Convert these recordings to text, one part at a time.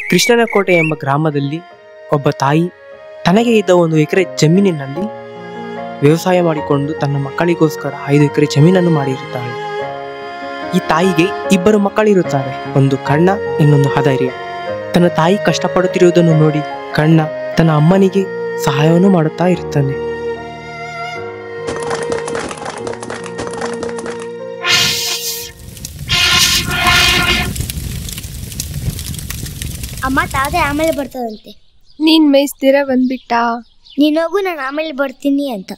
ಕೃಷ್ಣನಕೋಟೆ ಎಂಬ ಗ್ರಾಮದಲ್ಲಿ ಒಬ್ಬ ತಾಯಿ ತನಗೆ ಇದ್ದ 1 ಎಕರೆ ಜಮೀನಿನಲ್ಲಿ ವ್ಯವಸಾಯ ಮಾಡಿಕೊಂಡು ತನ್ನ ಮಕ್ಕಳಿಗೋಸ್ಕರ 5 ಎಕರೆ ಜಮೀನನ್ನು ಮಾಡಿರುತ್ತಾಳೆ. ಈ ತಾಯಿಗೆ 2 ಮಕ್ಕಳಿರುತ್ತಾರೆ, ಒಂದು ಕಣ್ಣ, ಇನ್ನೊಂದು ಹದೈರ್ಯ. ತನ್ನ ತಾಯಿ ಕಷ್ಟಪಡುತ್ತಿರುವುದನ್ನು ನೋಡಿ ಕಣ್ಣ ತನ್ನ ಅಮ್ಮನಿಗೆ ಸಹಾಯವನ್ನು ಮಾಡುತ್ತಾ ಇರುತ್ತಾನೆ. ಅಮ್ಮ ತಾತೆ ಆಮೇಲೆ ಬರ್ತದಂತೆ. ನೀನ್ ಮೇಯಿಸ್ತೀರ ಬಂದ್ಬಿಟ್ಟ? ನೀನೋಗು, ನಾನು ಆಮೇಲೆ ಬರ್ತೀನಿ ಅಂತ.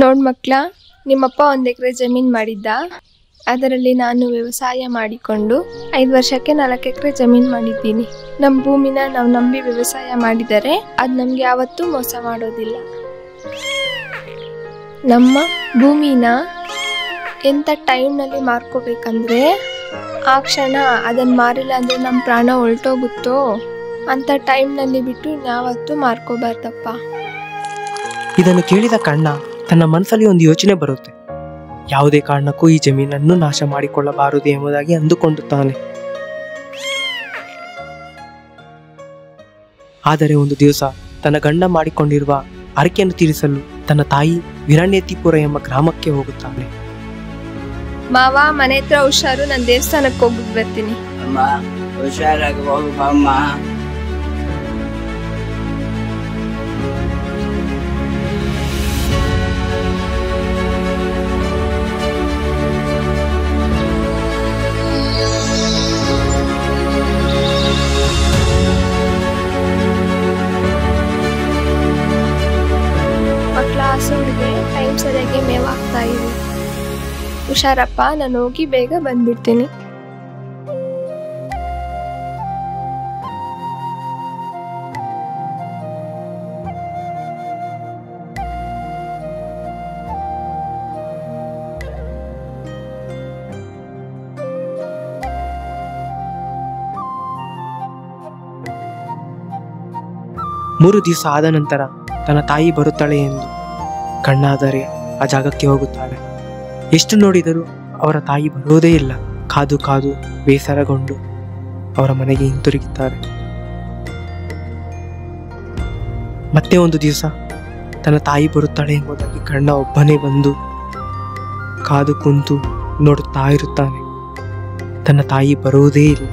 ನೋಡ್ ಮಕ್ಳ, ನಿಮ್ಮಪ್ಪ 1 ಎಕರೆ ಜಮೀನ್ ಮಾಡಿದ್ದ. ಅದರಲ್ಲಿ ನಾನು ವ್ಯವಸಾಯ ಮಾಡಿಕೊಂಡು 5 ವರ್ಷಕ್ಕೆ 4 ಎಕರೆ ಜಮೀನ್ ಮಾಡಿದ್ದೀನಿ. ನಮ್ಮ ಭೂಮಿನ ನಾವು ನಂಬಿ ವ್ಯವಸಾಯ ಮಾಡಿದರೆ ಅದು ನಮ್ಗೆ ಯಾವತ್ತೂ ಮೋಸ ಮಾಡೋದಿಲ್ಲ. ನಮ್ಮ ಭೂಮಿನ ಎಂಥ ಟೈಮ್ನಲ್ಲಿ ಮಾರ್ಕೋಬೇಕಂದ್ರೆ ಆ ಕ್ಷಣ ಅದನ್ನು ಮಾರಿಲ್ಲ ಅಂದರೆ ನಮ್ಮ ಪ್ರಾಣ ಹೊರಟೋಗುತ್ತೋ ಅಂಥ ಟೈಮ್ನಲ್ಲಿ ಬಿಟ್ಟು ಇನ್ಯಾವತ್ತೂ ಮಾರ್ಕೋಬಾರ್ದಪ್ಪ. ಇದನ್ನು ಕೇಳಿದ ಕಣ್ಣ ತನ್ನ ಮನಸ್ಸಲ್ಲಿ ಒಂದು ಯೋಚನೆ ಬರುತ್ತೆ. ಯಾವುದೇ ಕಾರಣಕ್ಕೂ ಈ ಜಮೀನನ್ನು ನಾಶ ಮಾಡಿಕೊಳ್ಳಬಾರದು ಎಂಬುದಾಗಿ ಅಂದುಕೊಳ್ಳುತ್ತಾನೆ. ಆದರೆ ಒಂದು ದಿವಸ ತನ್ನ ಗಂಡ ಮಾಡಿಕೊಂಡಿರುವ ಹರಕೆಯನ್ನು ತೀರಿಸಲು ತನ್ನ ತಾಯಿ ವಿರಾಣ್ಯತಿಪುರ ಎಂಬ ಗ್ರಾಮಕ್ಕೆ ಹೋಗುತ್ತಾಳೆ. ಮಾವ, ಮನೆ ಹತ್ರ ಹುಷಾರು, ನಾನು ದೇವಸ್ಥಾನಕ್ಕೆ ಹೋಗ್ಬಿಟ್ಟು ಬರ್ತೀನಿ. ಅಮ್ಮ ಹುಷಾರಾಗಿ ಹೋಗಮ್ಮ. ಮಕ್ಕಳ ಹಸುಳಿಗೆ ಟೈಮ್ ಸರಿಯಾಗಿ ಮೇವಾಗ್ತಾ ಇದೆ. ಹುಷಾರಪ್ಪ, ನಾನು ಹೋಗಿ ಬೇಗ ಬಂದ್ಬಿಡ್ತೀನಿ. ಮೂರು ದಿವಸ ಆದ ನಂತರ ತನ್ನ ತಾಯಿ ಬರುತ್ತಾಳೆ ಎಂದು ಕಣ್ಣಾದರೆ ಆ ಜಾಗಕ್ಕೆ ಹೋಗುತ್ತಾಳೆ. ಎಷ್ಟು ನೋಡಿದರೂ ಅವರ ತಾಯಿ ಬರುವುದೇ ಇಲ್ಲ. ಕಾದು ಕಾದು ಬೇಸರಗೊಂಡು ಅವರ ಮನೆಗೆ ಹಿಂತಿರುಗುತ್ತಾರೆ. ಮತ್ತೆ ಒಂದು ದಿವಸ ತನ್ನ ತಾಯಿ ಬರುತ್ತಾಳೆ ಎಂಬುದಾಗಿ ಕಣ್ಣ ಒಬ್ಬನೇ ಬಂದು ಕಾದು ಕುಂತು ನೋಡುತ್ತಾ ಇರುತ್ತಾನೆ. ತನ್ನ ತಾಯಿ ಬರುವುದೇ ಇಲ್ಲ.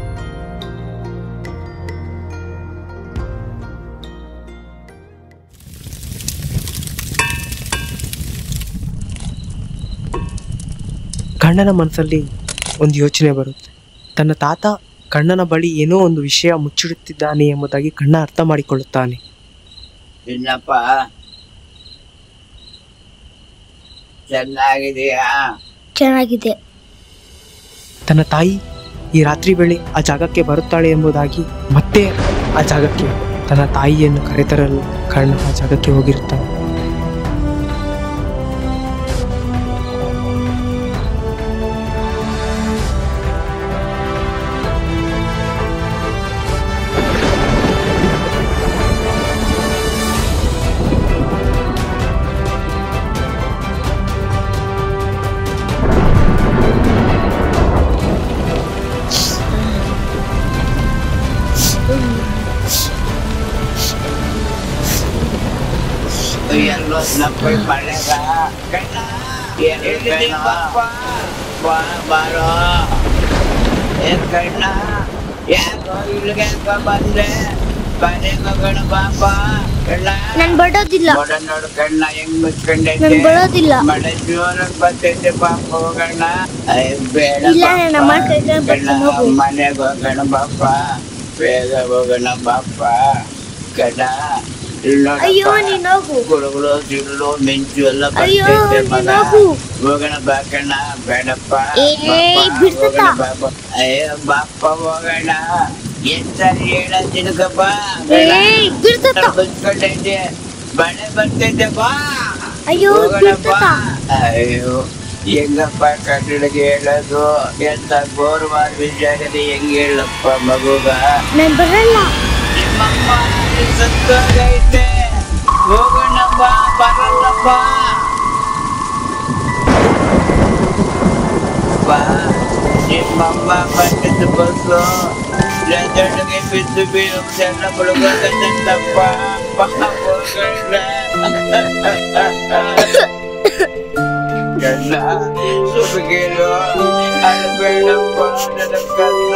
ಕಣ್ಣನ ಮನಸ್ಸಲ್ಲಿ ಒಂದು ಯೋಚನೆ ಬರುತ್ತೆ. ತನ್ನ ತಾತ ಕಣ್ಣನ ಬಳಿ ಏನೋ ಒಂದು ವಿಷಯ ಮುಚ್ಚಿಡುತ್ತಿದ್ದಾನೆ ಎಂಬುದಾಗಿ ಕಣ್ಣ ಅರ್ಥ ಮಾಡಿಕೊಳ್ಳುತ್ತಾನೆ. ಚಿನ್ನಪ್ಪ, ಚೆನ್ನಾಗಿದೆಯಾ? ಚೆನ್ನಾಗಿದೆ. ತನ್ನ ತಾಯಿ ಈ ರಾತ್ರಿ ವೇಳೆ ಆ ಜಾಗಕ್ಕೆ ಬರುತ್ತಾಳೆ ಎಂಬುದಾಗಿ ಮತ್ತೆ ಆ ಜಾಗಕ್ಕೆ ತನ್ನ ತಾಯಿಯನ್ನು ಕರೆತರಲು ಕಣ್ಣ ಆ ಜಾಗಕ್ಕೆ ಹೋಗಿರುತ್ತಾನೆ. ಎಲ್ಲೋ ನಪ್ಪೈ ಮಳೆಗ ಕಣ್ಣ ಬಾರೋ. ಕಣ್ಣ ಯಾಕೋ ಇಲ್ಲಿಗೆ ಬಂದ್ರೆ ಮನೆ ಮಗನ ಪಾಪ. ಕಣ್ಣ ನಾನು ಬರೋದಿಲ್ಲ. ನೋಡು ಕಣ್ಣ ಹೆಂಗ್ ಮುಚ್ಕೊಂಡೈತೆ. ನಾನು ಬರೋದಿಲ್ಲ. ಮಳೆ ಜೋರಾಗಿ ಬರ್ತೈತೆ ಪಾಪ. ಹೋಗೋಣ. ಬೇಡ ಕಣ್ಣ, ಮನೆಗೆ ಹೋಗೋಣ ಪಾಪ. ಬೇಗ ಹೋಗೋಣ ಪಾಪ. ಕಣ್ಣ ಅಯ್ಯೋ ನೀನ್ ಹೋಗು. ಗುರುಗಳು ಸಿಡ್ಲು ಮೆಂಚು ಎಲ್ಲ ಅಯ್ಯೋ ಮಗ. ಹೋಗೋಣ ಬಾಕಣ್ಣ. ಬೇಡಪ್ಪ ಅಯ್ಯೋ ಬಾಪ ಹೋಗೋಣ. ಎಂತ ಹೇಳ ತಿನ್ಕಪ್ಪ. ಬಸ್ಕೊಂಡೈತೆ, ಮಳೆ ಬರ್ತೈತೆ ಬಾ. ಹೋಗೋಣಪ್ಪ. ಅಯ್ಯೋ ಹೆಂಗಪ್ಪ ಕಟ್ಟಡಿಗೆ ಹೇಳೋದು? ಎಂತ ಘೋರವಾದ ವಿಷಯ ಆಗದೆ ಹೆಂಗ್ ಹೇಳಪ್ಪ ಮಗುಗ? ನಾನು ಬರಲ್ಲ. ನಿಮ್ಮಮ್ಮ ಸತ್ತೋಗೈತೆ. ಹೋಗೋಣಪ್ಪ. ಬರಲ್ಲಪ್ಪ. ನಿಮ್ಮಮ್ಮ ಬಂದಿದ್ದು ಬಸ್ಸು ರೆಸಾರ್ಟ್ಗೆ ಬಿದ್ದು ಬೀಳುತ್ತೆಲ್ಲ ಮುಳುಗೋದಪ್ಪ ಎಲ್ಲ ಸುಬಗೇರು ಅಳಬೇಡಪ್ಪ ನನ್ನ ಕಲ್ಲ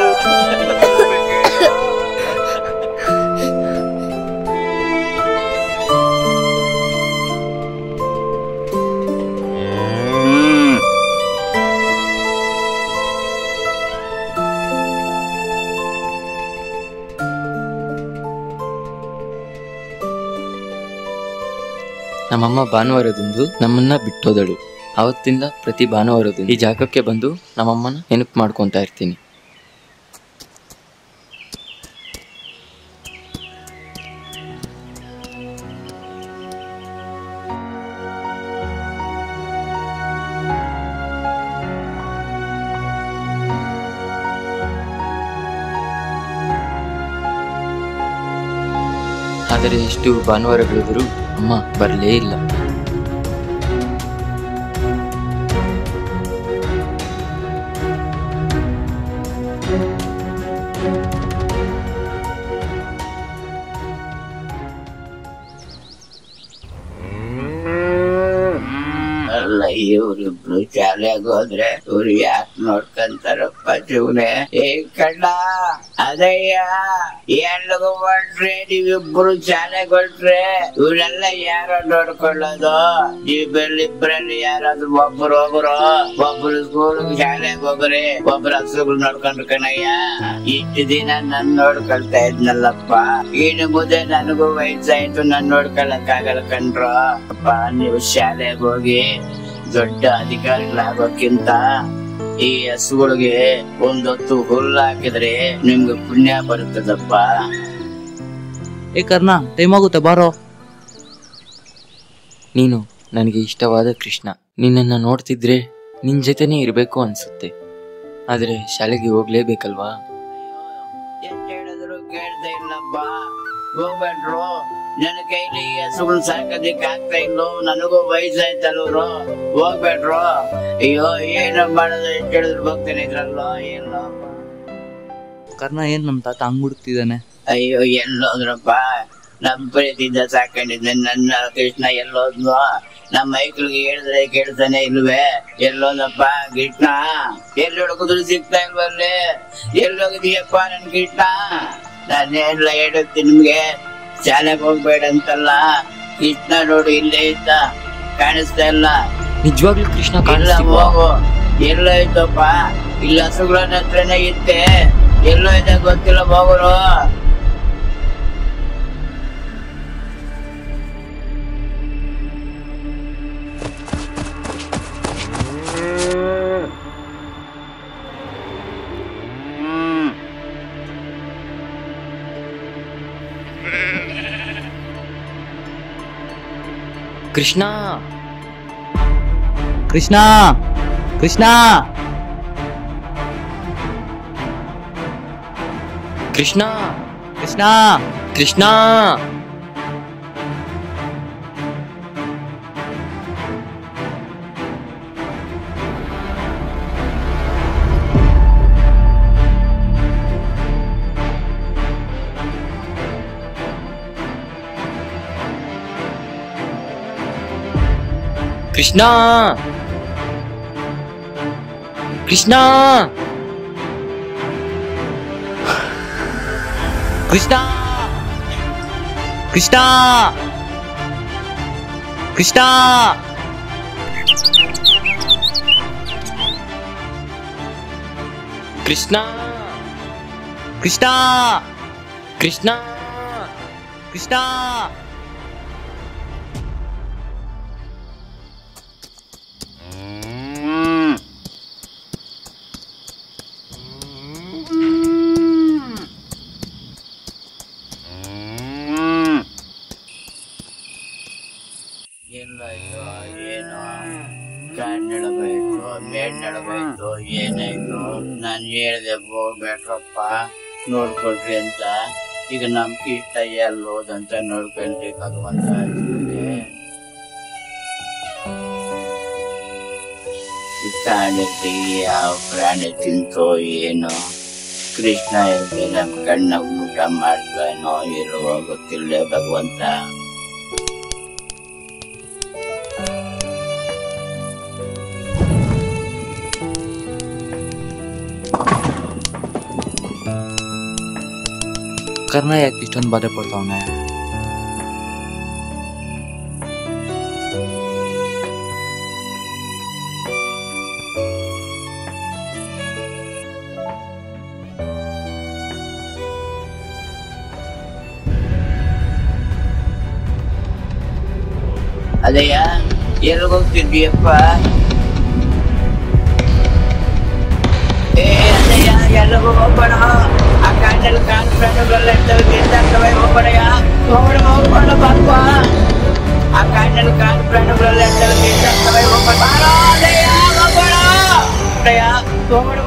ನಮ್ಮಮ್ಮ ಭಾನುವಾರದಂದು ನಮ್ಮನ್ನ ಬಿಟ್ಟೋದಳು. ಆವತ್ತಿಂದ ಪ್ರತಿ ಭಾನುವಾರದಂದು ಈ ಜಾಗಕ್ಕೆ ಬಂದು ನಮ್ಮಮ್ಮನ ನೆನಪು ಮಾಡ್ಕೊತಾ ಇರ್ತೀನಿ. ಆದರೆ ಎಷ್ಟು ಭಾನುವಾರಗಳಿದ್ರೂ ಅಮ್ಮ ಬರಲೇ ಇಲ್ಲ. ಅಲ್ಲ ಇವ್ರಿಬ್ರು ಶಾಲೆಗೆ ಹೋದ್ರೆ ಇವ್ರು ಯಾಕೆ ನೋಡ್ಕೊಂತಾರಪ್ಪ ಜೀವನೆ. ಏ ಕಣ್ಣ ಅದಯ್ಯ ಎಲ್ಲಿಗೂ ಹೊಟ್ರೆ ನೀವಿಬ್ರು ಶಾಲೆಗೆ ಹೊಟ್ರೆ ಇವರೆಲ್ಲ ಯಾರೋ ನೋಡ್ಕೊಳ್ಳೋದು. ನೀವಿಬ್ಬರಲ್ಲಿ ಯಾರಾದ್ರೂ ಒಬ್ರು ಹೋಗ್ರು, ಒಬ್ರು ಸ್ಕೂಲ್ಗೆ ಶಾಲೆಗೆ ಹೋಗ್ರಿ, ಒಬ್ರು ಹಸುಗಳು ನೋಡ್ಕೊಂಡ್ರು ಕಣಯ್ಯ. ಇಷ್ಟು ದಿನ ನನ್ ನೋಡ್ಕೊಳ್ತಾ ಇದ್ನಲ್ಲಪ್ಪ, ಇನ್ನು ಮುಂದೆ ನನಗೂ ವಯಸ್ಸಾಯ್ತು, ನಾನ್ ನೋಡ್ಕೊಳಕ್ ಆಗಲ್ಲ ಕಣ್ರು. ಅಪ್ಪ ನೀವು ಶಾಲೆಗೆ ಹೋಗಿ ದೊಡ್ಡ ಅಧಿಕಾರಿಗಳಾಗೋಕ್ಕಿಂತ ಈ ಹಸುಗಳಿಗೆ ಒಂದೊತ್ತು ಹುಲ್ಲು ಹಾಕಿದ್ರೆ ನಿಮ್ಗೆ ಪುಣ್ಯ ಬರುತ್ತದಪ್ಪ. ಏ ಕರ್ಣ, ಟೈಮ್ ಆಗುತ್ತೆ ಬಾರೋ. ನೀನು ನನಗೆ ಇಷ್ಟವಾದ ಕೃಷ್ಣ. ನಿನ್ನನ್ನು ನೋಡ್ತಿದ್ರೆ ನಿನ್ ಜೊತೆನೇ ಇರಬೇಕು ಅನ್ಸುತ್ತೆ. ಆದ್ರೆ ಶಾಲೆಗೆ ಹೋಗ್ಲೇಬೇಕಲ್ವಾ? ಎಷ್ಟು ಹೇಳಿದ್ರು ಕೇಳ್ತಾ ಇಲ್ಲಪ್ಪ. ಹೋಗ್ಬೇಡ್ರು, ನನ್ನ ಕೈಲಿ ಹಸುಗಳು ಸಾಕೋದಿಕ್ ಆಗ್ತಾ ಇಲ್ಲೋ, ನನಗೂ ವಯಸ್ಸಾಯ್ತಲ್ವರು. ಹೋಗ್ಬೇಡ್ರು. ಅಯ್ಯೋ ಏನು ಮಾಡೋದು, ಎಷ್ಟು ಹೇಳಿದ್ರು ಹೋಗ್ತೇನೆ ಇದ್ರಲ್ಲೋ ಎಲ್ಲೋ. ಕರ್ಣ, ಏನ್ ನಮ್ ತಾತ ಹಂಗ್ ಹುಡುಕ್ತಿದ್ದಾನೆ? ಅಯ್ಯೋ ಎಲ್ಲೋದ್ರಪ್ಪ, ನಮ್ ಪ್ರೀತಿಯಿಂದ ಸಾಕೊಂಡಿದ್ದೆ ನನ್ನ ಕೃಷ್ಣ ಎಲ್ಲೋದ್ನು. ನಮ್ಮ ಮೈಕ್ಳಿಗೆ ಹೇಳಿದ್ರೆ ಕೇಳ್ತಾನೆ ಇಲ್ವೇ? ಎಲ್ಲೋದಪ್ಪ ಕೃಷ್ಣ? ಎಲ್ಲಿ ಹುಡುಕಿದ್ರು ಸಿಗ್ತಾ ಇಲ್ವಲ್ಲಿ? ಎಲ್ಲೋಗಿದೀಯಪ್ಪ ನನ್ ಕೃಷ್ಣ? ನಾನೆಲ್ಲ ಹೇಳುತ್ತೀನಿ ನಿಮ್ಗೆ, ಶಾಲೆಗೆ ಹೋಗ್ಬೇಡ ಅಂತಲ್ಲ. ಕೃಷ್ಣ ನೋಡು ಇಲ್ಲೇ ಇದ್ದ, ಕಾಣಿಸ್ತಾ ಇಲ್ಲ. ನಿಜವಾಗ್ಲೂ ಕೃಷ್ಣ ಇಲ್ಲ ಕಾಣಿಸ್ತಿಲ್ವಾ? ಹೋಗು. ಎಲ್ಲೋ ಇದ್ದಪ್ಪ, ಇಲ್ಲ ಹಸುಗಳನ್ನ ಹತ್ರನೇ ಇತ್ತೆ. ಎಲ್ಲೋ ಇದೆ ಗೊತ್ತಿಲ್ಲ, ಹೋಗುರು. ಕೃಷ್ಣ, ಕೃಷ್ಣ, ಕೃಷ್ಣ, ಕೃಷ್ಣ, ಕೃಷ್ಣ, ಕೃಷ್ಣ. ಕೃಷ್ಣ, ಕೃಷ್ಣ, ಕೃಷ್ಣ, ಕೃಷ್ಣ, ಕೃಷ್ಣ, ಕೃಷ್ಣ, ಕೃಷ್ಣ, ಕೃಷ್ಣ. ಕೃಷ್ಣ. ಎಲ್ಲಾಯ್ತು ಏನೋ, ಕಣ್ಣೆಳಗಾಯ್ತು, ಮೇಡ್ನೆಳಗಾಯ್ತು, ಏನಾಯ್ತು? ನಾನು ಹೇಳ್ದೆ ಹೋಗ್ಬೇಡ್ರಪ್ಪ ನೋಡ್ಕೊಳ್ರಿ ಅಂತ. ಈಗ ನಮ್ಗೆ ಇಷ್ಟ ಎಲ್ಲೋದಂತ ನೋಡ್ಕೊಳ್ರಿ ಭಗವಂತ. ಕಾಡಲ್ಲಿ ಯಾವ ಪ್ರಾಣಿ ತಿಂತೋ ಏನೋ, ಕೃಷ್ಣ ಎಲ್ಲಿ ನಮ್ ಕಣ್ಣ ಊಟ ಮಾಡ್ತಾನೋ ಇರುವ ಗೊತ್ತಿಲ್ಲ ಭಗವಂತ. ಕರ್ಣ ಯಾಕೆ ಇಷ್ಟೊಂದು ಬಾಧೆ ಪಡ್ತಾವನೆ? ಅದಯ್ಯ ಎಲ್ಗೋಗ್ತಿದ್ಯಪ್ಪ? ಅದಯ್ಯ ಎಲ್ರಿಗೂ ಹೋಗ್ಬೇಡ, ಆ ಕಾಂಡಲ್ಲಿ ಪ್ರಾಣಿಗಳೆಲ್ಲ ಇರ್ತವೆ, ತಿಂದಾಗ್ತವೆ, ಹೋಗ್ಬೇಡಯ್ಯ, ಹೋಗ್ಬೇಡ ಬಾಪ್ಪ. ಆ ಕಾಂಡಲ್ಲಿ ಪ್ರಾಣಿಗಳೆಲ್ಲ ಇರ್ತವೆ, ತಿಂದಾಗ್ತವೆ, ಹೋಗ್ಬೇಡ. ಅದಯ್ಯ ಹೋಗ್ಬೇಡ, ಹೋಗ್ಬೇಡ.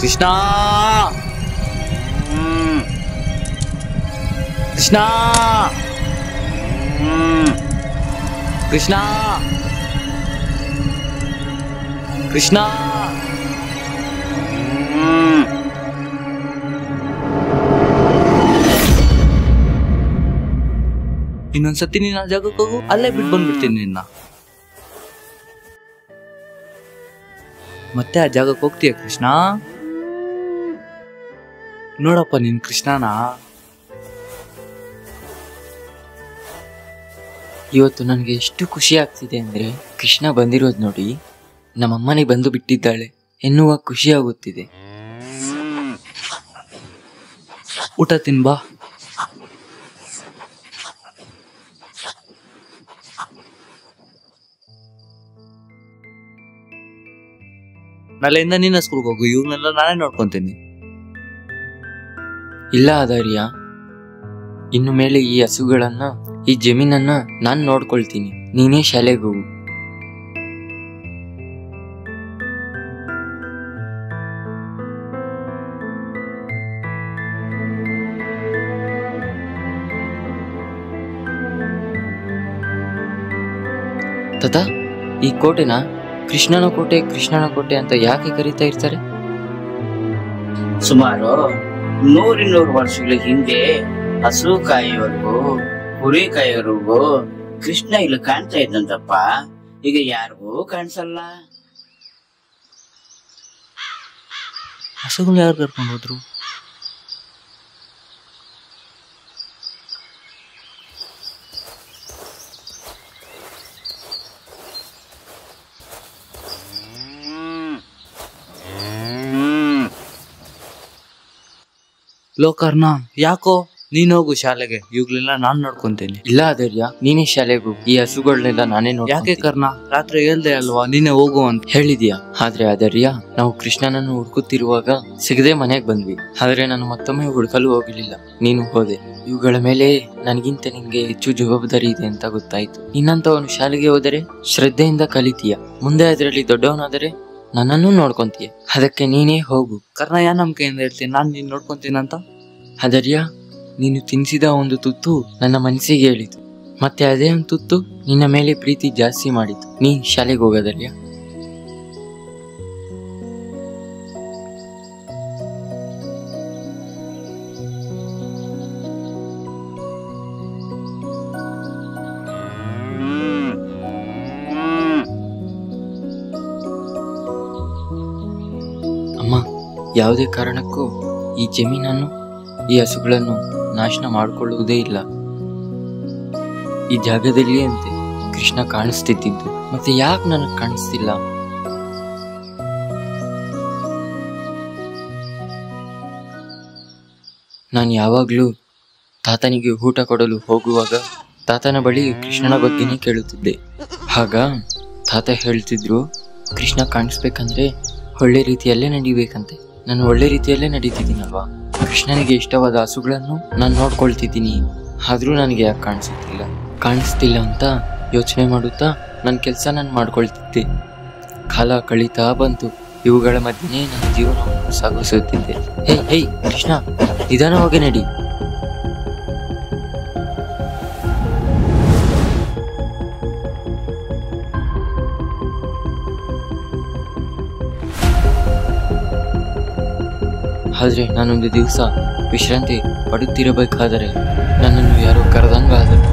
ಕೃಷ್ಣ ಕೃಷ್ಣ ಕೃಷ್ಣ ಕೃಷ್ಣ ಇನ್ನೊಂದ್ಸತಿ ನೀನ್ ಆ ಜಾಗಕ್ಕೆ ಹೋಗು, ಅಲ್ಲೇ ಬಿಟ್ಟು ಬಂದ್ಬಿಡ್ತೀನಿ ನಿನ್ನ. ಮತ್ತೆ ಆ ಜಾಗಕ್ಕೆ ಹೋಗ್ತೀಯ ಕೃಷ್ಣ? ನೋಡಪ್ಪ ನೀನ್ ಕೃಷ್ಣನ. ಇವತ್ತು ನನಗೆ ಎಷ್ಟು ಖುಷಿ ಆಗ್ತಿದೆ ಅಂದ್ರೆ, ಕೃಷ್ಣ ಬಂದಿರೋದು ನೋಡಿ ನಮ್ಮಮ್ಮನಿಗೆ ಬಂದು ಬಿಟ್ಟಿದ್ದಾಳೆ ಎನ್ನುವ ಖುಷಿ ಆಗುತ್ತಿದೆ. ಊಟ ತಿನ್ಬಾ. ನಾಳೆಯಿಂದ ನೀನ ಸ್ಕೂಲ್ಗೆ ಹೋಗು, ಇವ್ರನ್ನೆಲ್ಲ ನಾನೇ ನೋಡ್ಕೊಂತೀನಿ. ಇಲ್ಲ ಆದಾರ್ಯ, ಇನ್ನು ಮೇಲೆ ಈ ಹಸುಗಳನ್ನ, ಈ ಜಮೀನನ್ನ ನಾನ್ ನೋಡ್ಕೊಳ್ತೀನಿ, ನೀನೇ ಶಾಲೆಗೆ ಹೋಗು. ತಾತ, ಈ ಕೋಟೆನ ಕೃಷ್ಣನ ಕೋಟೆ ಕೃಷ್ಣನ ಕೋಟೆ ಅಂತ ಯಾಕೆ ಕರೀತಾ ಇರ್ತಾರೆ? ಸುಮಾರು 100-200 ವರ್ಷಗಳ ಹಿಂದೆ ಹಸು ಕಾಯೋರ್ಗೂ ಕುರಿ ಕಾಯೋರ್ಗೂ ಕೃಷ್ಣ ಇಲ್ಲಿ ಕಾಣ್ತಾ ಇದ್ದಂತಪ್ಪ. ಈಗ ಯಾರಿಗೂ ಕಾಣಿಸಲ್ಲ. ಹಸುಗಳು ಯಾರು ಕರ್ಕೊಂಡು ಹೋದ್ರು? ಲೋಕರ್ನ ಯಾಕೋ ನೀನ್ ಹೋಗು ಶಾಲೆಗೆ, ಇವಾಗ್ಲೆಲ್ಲ ನಾನ್ ನೋಡ್ಕೊಂತೀನಿ. ಇಲ್ಲ ಆದರ್ಯ, ನೀನೇ ಶಾಲೆಗೆ ಹೋಗು, ಈ ಹಸುಗಳನ್ನೆಲ್ಲ ನಾನೇ ನೋಡಿ. ಯಾಕೆ ಕರ್ಣ, ರಾತ್ರಿ ಹೇಳ್ದೆ ಅಲ್ವಾ ನೀನೇ ಹೋಗು ಅಂತ ಹೇಳಿದ್ಯಾ? ಆದ್ರೆ ಆದರ್ಯ, ನಾವು ಕೃಷ್ಣನನ್ನು ಹುಡುಕುತ್ತಿರುವಾಗ ಸಿಗದೆ ಮನೆಗೆ ಬಂದ್ವಿ. ಆದ್ರೆ ನಾನು ಮತ್ತೊಮ್ಮೆ ಹುಡುಕಲು ಹೋಗಲಿಲ್ಲ, ನೀನು ಹೋದೆ. ಇವುಗಳ ಮೇಲೆ ನನಗಿಂತ ನಿಂಗೆ ಹೆಚ್ಚು ಜವಾಬ್ದಾರಿ ಇದೆ ಅಂತ ಗೊತ್ತಾಯ್ತು. ನಿನ್ನಂತವನು ಶಾಲೆಗೆ ಹೋದರೆ ಶ್ರದ್ಧೆಯಿಂದ ಕಲಿತೀಯ, ಮುಂದೆ ಅದರಲ್ಲಿ ದೊಡ್ಡವನಾದರೆ ನನ್ನನ್ನು ನೋಡ್ಕೊಂತೀಯ. ಅದಕ್ಕೆ ನೀನೇ ಹೋಗು. ಕರ್ಣ, ಯಾ ನಂಬಿಕೆಯಿಂದ ಹೇಳ್ತೀನಿ ನಾನ್ ನೀನ್ ನೋಡ್ಕೊಂತೀನಂತ? ಆದರ್ಯ, ನೀನು ತಿನ್ನಿಸಿದ ಒಂದು ತುತ್ತು ನನ್ನ ಮನಸ್ಸಿಗೆ ಹೇಳಿತು, ಮತ್ತೆ ಅದೇ ಒಂದು ತುತ್ತು ನಿನ್ನ ಮೇಲೆ ಪ್ರೀತಿ ಜಾಸ್ತಿ ಮಾಡಿತು. ನೀನ್ ಶಾಲೆಗೆ ಹೋಗೋದರ್ಯ. ಅಮ್ಮ, ಯಾವುದೇ ಕಾರಣಕ್ಕೂ ಈ ಜಮೀನನ್ನು, ಈ ಹಸುಗಳನ್ನು ನಾಶನ ಮಾಡಿಕೊಳ್ಳುವುದೇ ಇಲ್ಲ. ಈ ಜಾಗದಲ್ಲಿ ಅಂತೆ ಕೃಷ್ಣ ಕಾಣಿಸ್ತಿದ್ದು, ಮತ್ತೆ ಯಾಕೆ ನನಗೆ ಕಾಣಿಸ್ತಿಲ್ಲ? ನಾನು ಯಾವಾಗ್ಲೂ ತಾತನಿಗೆ ಊಟ ಕೊಡಲು ಹೋಗುವಾಗ ತಾತನ ಬಳಿ ಕೃಷ್ಣನ ಬಗ್ಗೆನೇ ಕೇಳುತ್ತಿದ್ದೆ. ಆಗ ತಾತ ಹೇಳ್ತಿದ್ರು, ಕೃಷ್ಣ ಕಾಣಿಸ್ಬೇಕಂದ್ರೆ ಒಳ್ಳೆ ರೀತಿಯಲ್ಲೇ ನಡಿಬೇಕಂತೆ. ನಾನು ಒಳ್ಳೆ ರೀತಿಯಲ್ಲೇ ನಡೀತಿದ್ದೀನಲ್ವಾ? ಕೃಷ್ಣನಿಗೆ ಇಷ್ಟವಾದ ಹಸುಗಳನ್ನು ನಾನು ನೋಡ್ಕೊಳ್ತಿದ್ದೀನಿ, ಆದ್ರೂ ನನಗೆ ಯಾಕೆ ಕಾಣಿಸ್ತಿಲ್ಲ ಅಂತ ಯೋಚನೆ ಮಾಡುತ್ತಾ ನನ್ನ ಕೆಲಸ ನಾನು ಮಾಡ್ಕೊಳ್ತಿದ್ದೆ. ಕಾಲ ಕಳೀತಾ ಬಂತು. ಇವುಗಳ ಮಧ್ಯೆ ನನ್ನ ಜೀವನವನ್ನು ಸಾಗಿಸುತ್ತಿದ್ದೆ. ಹೇ ಕೃಷ್ಣ, ನಿಧಾನವಾಗಿ ನಡಿ. ಆದ್ರೆ ನಾನೊಂದು ದಿವಸ ವಿಶ್ರಾಂತಿ ಪಡುತ್ತಿರಬೇಕಾದರೆ ನನ್ನನ್ನು ಯಾರೋ ಕರೆದಂಗಾದರು.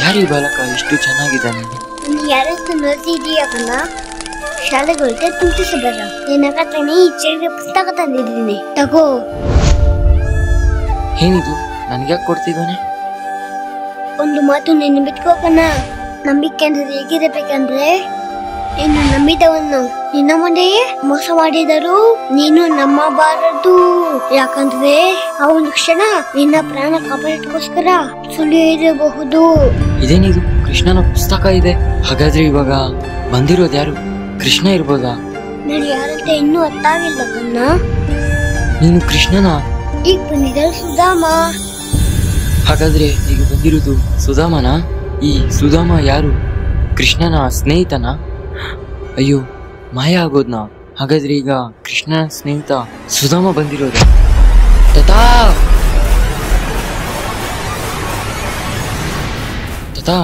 ಯಾರೀ ಬಾಲಕ, ಇಷ್ಟು ಚೆನ್ನಾಗಿದ್ದಾನೆ? ಯಾರಷ್ಟು ನೋಡ್ತಿದೀಯ ಕಣ? ಶಾಲೆಗೆ ಹೋಯ್ತೆ ತುಂಬಿಸಬೇಡ. ನಿನ್ನ ಕಟ್ಟನೆ ಈ ಚಳಿಗೆ ಪುಸ್ತಕ ತಂದಿದ್ದೀನಿ, ತಗೋ. ಏನಿದು, ನನ್ಗ್ಯಾಕೆ ಕೊಡ್ತಿದ್ದಾನೆ? ಒಂದು ಮಾತು ನಿನ್ನ ಬಿಟ್ಕೋಕಣ. ನಂಬಿಕೆ ಅಂದ್ರೆ ಹೇಗಿರಬೇಕಂದ್ರೆ, ನೀನು ನಂಬಿದವನು ನಿನ್ನ ಮುಂದೆಯೇ ಮೋಸ ಮಾಡಿದರು ನೀನು ನಂಬಬಾರದು. ಯಾಕಂದ್ರೆ ಆ ಒಂದು ಕ್ಷಣ ನಿನ್ನ ಪ್ರಾಣ ಕಾಪಾಡೋದಕ್ಕೋಸ್ಕರ ಸುಳ್ಳು ಇರಬಹುದು. ಇದೇನಿದು, ಕೃಷ್ಣನ ಪುಸ್ತಕ ಇದೆ? ಹಾಗಾದ್ರೆ ಇವಾಗ ಬಂದಿರೋದು ಯಾರು? ಕೃಷ್ಣ ಇರ್ಬೋದಾ? ನಾನು ಯಾರಂತ ಇನ್ನೂ ಅರ್ಥಾಗಿಲ್ಲ ಕಣ್ಣ. ನೀನು ಕೃಷ್ಣನ? ಈಗ ಬಂದಿದ್ದಾರೆ ಸುಧಾಮ. ಹಾಗಾದ್ರೆ ಈಗ ಬಂದಿರೋದು ಸುಧಾಮನ? ಈ ಸುಧಾಮ ಯಾರು? ಕೃಷ್ಣನ ಸ್ನೇಹಿತನ? ಅಯ್ಯೋ, ಮಾಯ ಆಗೋದ್ನಾ? ಹಾಗಾದ್ರೆ ಈಗ ಕೃಷ್ಣನ ಸ್ನೇಹಿತ ಸುಧಾಮ ಬಂದಿರೋದು. ತಥಾ ತಥಾ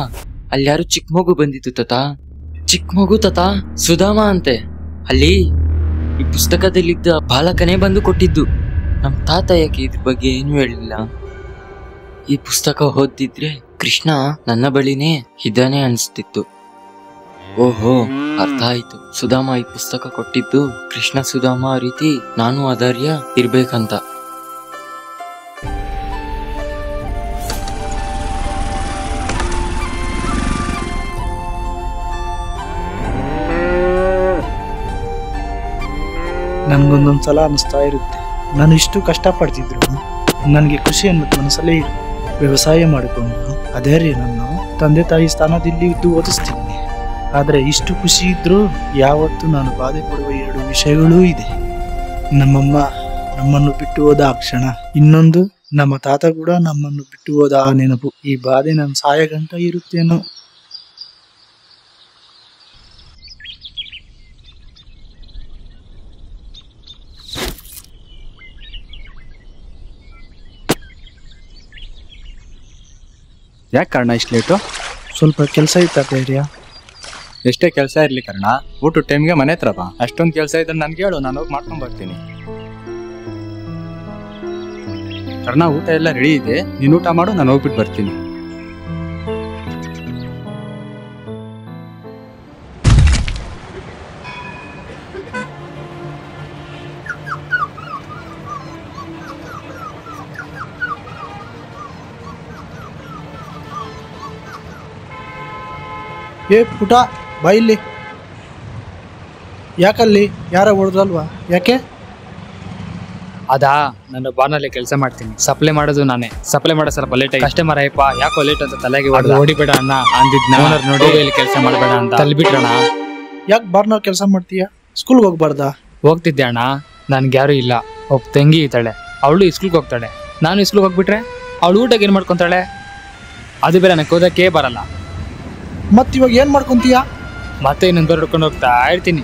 ಅಲ್ಲಿ ಯಾರು ಚಿಕ್ಕ ಮಗು ಬಂದಿತ್ತು ತಥಾ. ಚಿಕ್ಕ ಮಗು ತಥಾ, ಸುಧಾಮ ಅಂತೆ. ಅಲ್ಲಿ ಈ ಪುಸ್ತಕದಲ್ಲಿದ್ದ ಬಾಲಕನೇ ಬಂದು ಕೊಟ್ಟಿದ್ದು. ನಮ್ ತಾತ ಯಾಕೆ ಇದ್ರ ಬಗ್ಗೆ ಏನು ಹೇಳಿಲ್ಲ? ಈ ಪುಸ್ತಕ ಓದಿದ್ರೆ ಕೃಷ್ಣ ನನ್ನ ಬಳಿನೇ ಇದ್ದಾನೆ ಅನಿಸ್ತಿತ್ತು. ಓಹೋ, ಅರ್ಥ ಆಯ್ತು. ಸುಧಾಮ ಈ ಪುಸ್ತಕ ಕೊಟ್ಟಿದ್ದು ಕೃಷ್ಣ ಸುಧಾಮ ರೀತಿ ನಾನು ಆದರ್ಯ ಇರ್ಬೇಕಂತ. ನನ್ಗೊಂದೊಂದ್ಸಲ ಅನಿಸ್ತಾ ಇರುತ್ತೆ, ನಾನು ಇಷ್ಟು ಕಷ್ಟಪಡ್ತಿದ್ರು ನನಗೆ ಖುಷಿ ಅನ್ನೋದು ಮನಸ್ಸಲ್ಲೇ ಇರು. ವ್ಯವಸಾಯ ಮಾಡಿಕೊಂಡು ಅದೇ ರೀ ನನ್ನ ತಂದೆ ತಾಯಿ ಸ್ಥಾನದಲ್ಲಿ ಇದ್ದು ಓದಿಸ್ತೀನಿ. ಆದರೆ ಇಷ್ಟು ಖುಷಿ ಇದ್ರೂ ಯಾವತ್ತೂ ನಾನು ಬಾಧೆ ಪಡುವ ಎರಡು ವಿಷಯಗಳೂ ಇದೆ. ನಮ್ಮಮ್ಮ ನಮ್ಮನ್ನು ಬಿಟ್ಟು ಹೋದ ಆ ಕ್ಷಣ, ಇನ್ನೊಂದು ನಮ್ಮ ತಾತ ಕೂಡ ನಮ್ಮನ್ನು ಬಿಟ್ಟು ಹೋದ ಆ ನೆನಪು. ಈ ಬಾಧೆ ನನ್ನ ಸಾಯಗಂಟ ಇರುತ್ತೇನೋ. ಯಾಕೆ ಕಾರಣ ಇಷ್ಟು ಲೇಟು? ಸ್ವಲ್ಪ ಕೆಲಸ ಇತ್ತ ಧೈರ್ಯ. ಎಷ್ಟೇ ಕೆಲಸ ಇರಲಿ ಕರ್ಣ, ಊಟ ಟೈಮ್ಗೆ ಮನೆ ಹತ್ರ ಬಾ. ಅಷ್ಟೊಂದು ಕೆಲಸ ಇದ್ರೆ ನನ್ಗೆ ಹೇಳು, ನಾನು ಹೋಗಿ ಮಾಡ್ಕೊಂಡು ಬರ್ತೀನಿ. ಕರ್ಣ, ಊಟ ಎಲ್ಲ ರೆಡಿ ಇದೆ, ನೀನು ಊಟ ಮಾಡು, ನಾನು ಹೋಗ್ಬಿಟ್ಟು ಬರ್ತೀನಿ. ಏ ಪುಟ ಬಾ ಇಲ್ಲಿ. ಯಾಕಲ್ಲಿ ಯಾರ ಹೊಡೆದ್ರಲ್ವಾ? ಯಾಕೆ? ಅದಾ ನಾನು ಬಾರ್ನಲ್ಲಿ ಕೆಲಸ ಮಾಡ್ತೀನಿ, ಸಪ್ಲೈ ಮಾಡೋದು ನಾನೇ. ಸಪ್ಲೈ ಮಾಡೋ ಸ್ವಲ್ಪ ಲೇಟ್ ಆಗಿ ಕಸ್ಟಮರ್ ಅಯ್ಯಪ್ಪ ಯಾಕೋ ಲೇಟ್ ಅಂತ ತಲೆಗೆ ಹೊಡಿಬೇಡ ಅಣ್ಣ ಅಂದಿದ್ನ. ಓನರ್ ನೋಡಿ ಇಲ್ಲಿ ಕೆಲಸ ಮಾಡಬೇಡ ಅಂತ ತಲ್ಬಿಟ್ರಣ. ಯಾಕೆ ಬಾರ್ನಲ್ಲಿ ಕೆಲಸ ಮಾಡ್ತೀಯಾ? ಸ್ಕೂಲ್ಗೆ ಹೋಗ್ಬಾರ್ದಾ? ಹೋಗ್ತಿದ್ದೆ ಅಣ್ಣ, ನನ್ಗೆ ಯಾರು ಇಲ್ಲ. ಒಬ್ಬ ತಂಗಿ ಇದ್ದಾಳೆ, ಅವಳು ಸ್ಕೂಲ್ಗೆ ಹೋಗ್ತಾಳೆ. ನಾನು ಸ್ಕೂಲ್ಗೆ ಹೋಗ್ಬಿಟ್ರೆ ಅವಳು ಊಟಕ್ಕೆ ಏನು ಮಾಡ್ಕೊತಾಳೆ? ಅದು ಬೇರೆ ನನಗೆ ಓದಕ್ಕೆ ಬರಲ್ಲ. ಮತ್ತೆ ಇವಾಗ ಏನು ಮಾಡ್ಕೊತೀಯಾ? ಮತ್ತೆ ಇನ್ನೊಂದು ಹೊಡ್ಕೊಂಡು ಹೋಗ್ತಾ ಇರ್ತೀನಿ.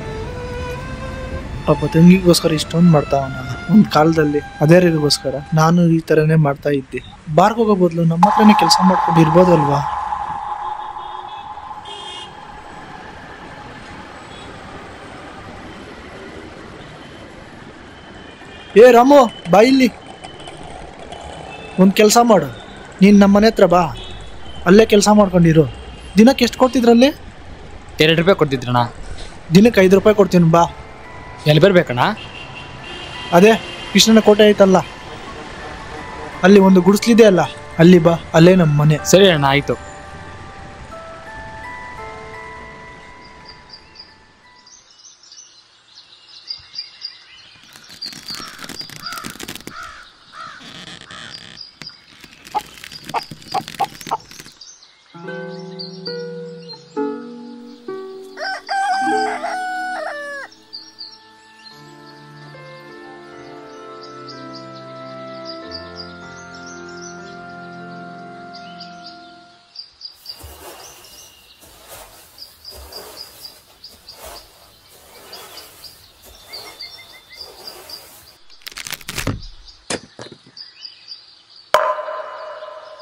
ಪಾಪ ತಂಗಿಗೋಸ್ಕರ ಇಷ್ಟೊಂದು ಮಾಡ್ತಾವನ. ಒಂದು ಕಾಲದಲ್ಲಿ ಅದೇ ರೀತಿಗೋಸ್ಕರ ನಾನು ಈ ಥರನೇ ಮಾಡ್ತಾ ಇದ್ದೆ. ಬಾರ್ಗೆ ಹೋಗೋ ಬದಲು ನಮ್ಮ ಹತ್ರನೇ ಕೆಲಸ ಮಾಡ್ಕೊಂಡು ಇರ್ಬೋದಲ್ವಾ? ಏ ರಾಮು ಬಾ ಇಲ್ಲಿ. ಒಂದು ಕೆಲಸ ಮಾಡು, ನೀನು ನಮ್ಮ ಮನೆ ಹತ್ರ ಬಾ, ಅಲ್ಲೇ ಕೆಲಸ ಮಾಡ್ಕೊಂಡಿರು. ದಿನಕ್ಕೆ ಎಷ್ಟು ಕೊಡ್ತಿದ್ರಲ್ಲಿ? 2 ರೂಪಾಯಿ ಕೊಡ್ತಿದ್ರಣ್ಣ. ದಿನಕ್ಕೆ 5 ರೂಪಾಯಿ ಕೊಡ್ತೀನಿ ಬಾ. ಎಲ್ಲಿ ಬರ್ಬೇಕಣ್ಣ? ಅದೇ ಕೃಷ್ಣನ ಕೋಟೆ ಐತಲ್ಲ, ಅಲ್ಲಿ ಒಂದು ಗುಡಿಸ್ಲಿದೆ ಅಲ್ಲ, ಅಲ್ಲಿ ಬಾ, ಅಲ್ಲೇ ನಮ್ಮ ಮನೆ. ಸರಿ ಅಣ್ಣ, ಆಯ್ತು.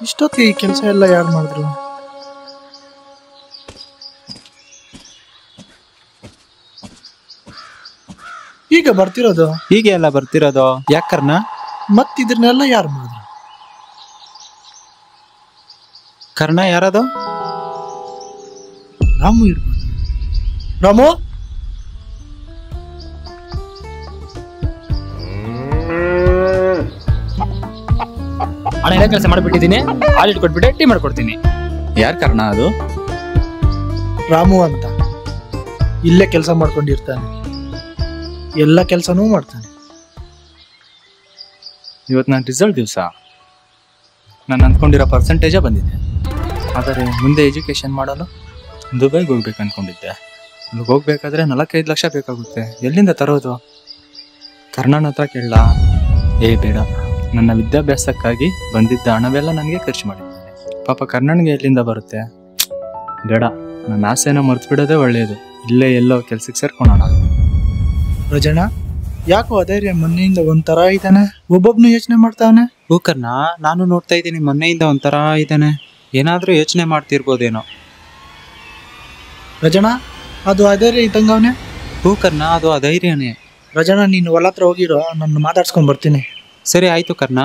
ಇಷ್ಟೊತ್ತಿಗೆ ಈ ಕೆಲಸ ಎಲ್ಲ ಯಾರು ಮಾಡಿದ್ರು? ಈಗ ಬರ್ತಿರೋದು? ಹೀಗೆ ಎಲ್ಲ ಬರ್ತಿರೋದು ಯಾಕರ್ನ? ಮತ್ತಿದ್ರನ್ನೆಲ್ಲ ಯಾರು ಮಾಡಿದ್ರು? ಕರ್ಣ ಯಾರದು? ರಾಮು ಇರ್ಬೋದು. ರಾಮು, ಅಣ್ಣ ಎಲ್ಲ ಕೆಲಸ ಮಾಡಿಬಿಟ್ಟಿದ್ದೀನಿ, ಆಡಿಟ್ ಕೊಟ್ಬಿಟ್ಟೆ ಟೀ ಮಾಡ್ಕೊಡ್ತೀನಿ. ಯಾರ್ ಕರ್ಣ ಅದು? ರಾಮು ಅಂತ ಇಲ್ಲೇ ಕೆಲಸ ಮಾಡ್ಕೊಂಡಿರ್ತಾನೆ, ಎಲ್ಲ ಕೆಲಸನೂ ಮಾಡ್ತಾನೆ. ಇವತ್ತು ನನ್ನ ರಿಸಲ್ಟ್ ದಿವಸ. ನಾನು ಅಂದ್ಕೊಂಡಿರೋ ಪರ್ಸೆಂಟೇಜೇ ಬಂದಿದೆ. ಆದರೆ ಮುಂದೆ ಎಜುಕೇಶನ್ ಮಾಡಲು ದುಬೈಗೆ ಹೋಗ್ಬೇಕು ಅಂದ್ಕೊಂಡಿದ್ದೆ. ಅಲ್ಲಿಗೆ ಹೋಗ್ಬೇಕಾದ್ರೆ 4-5 ಲಕ್ಷ ಬೇಕಾಗುತ್ತೆ. ಎಲ್ಲಿಂದ ತರೋದು? ಕರ್ಣನ ಹತ್ರ ಕೇಳಲ್ಲ? ಏ ಬೇಡ, ನನ್ನ ವಿದ್ಯಾಭ್ಯಾಸಕ್ಕಾಗಿ ಬಂದಿದ್ದ ಹಣವೆಲ್ಲ ನನಗೆ ಖರ್ಚು ಮಾಡಿದ್ದೇನೆ. ಪಾಪ ಕರ್ಣನಿಗೆ ಎಲ್ಲಿಂದ ಬರುತ್ತೆ? ಬೇಡ, ನನ್ನ ಆಸೆನ ಮರ್ತು ಬಿಡೋದೇ ಒಳ್ಳೆಯದು. ಇಲ್ಲೇ ಎಲ್ಲೋ ಕೆಲ್ಸಕ್ಕೆ ಸೇರ್ಕೊಳ್ಳೋಣ. ರಜಣ, ಯಾಕೋ ಅಧೈರ್ಯ ಮೊನ್ನೆಯಿಂದ ಒಂಥರ ಇದ್ದಾನೆ? ಒಬ್ಬೊಬ್ನು ಯೋಚನೆ ಮಾಡ್ತಾವನೆ. ಹೂ ಕರ್ಣ, ನಾನು ನೋಡ್ತಾ ಇದ್ದೀನಿ ಮೊನ್ನೆಯಿಂದ ಒಂಥರ ಇದ್ದಾನೆ. ಏನಾದರೂ ಯೋಚನೆ ಮಾಡ್ತಿರ್ಬೋದೇನೋ. ರಜಣ, ಅದು ಅಧೈರ್ಯ ಇದ್ದಂಗವನೆ. ಹೂ ಕರ್ಣ, ಅದು ಅಧೈರ್ಯನೇ. ರಜಣ, ನೀನು ಹೊಲ ಹತ್ರ ಹೋಗಿರೋ, ನನ್ನ ಮಾತಾಡ್ಸ್ಕೊಂಡ್ ಬರ್ತೀನಿ. ಸರಿ ಆಯ್ತು ಕರ್ಣ.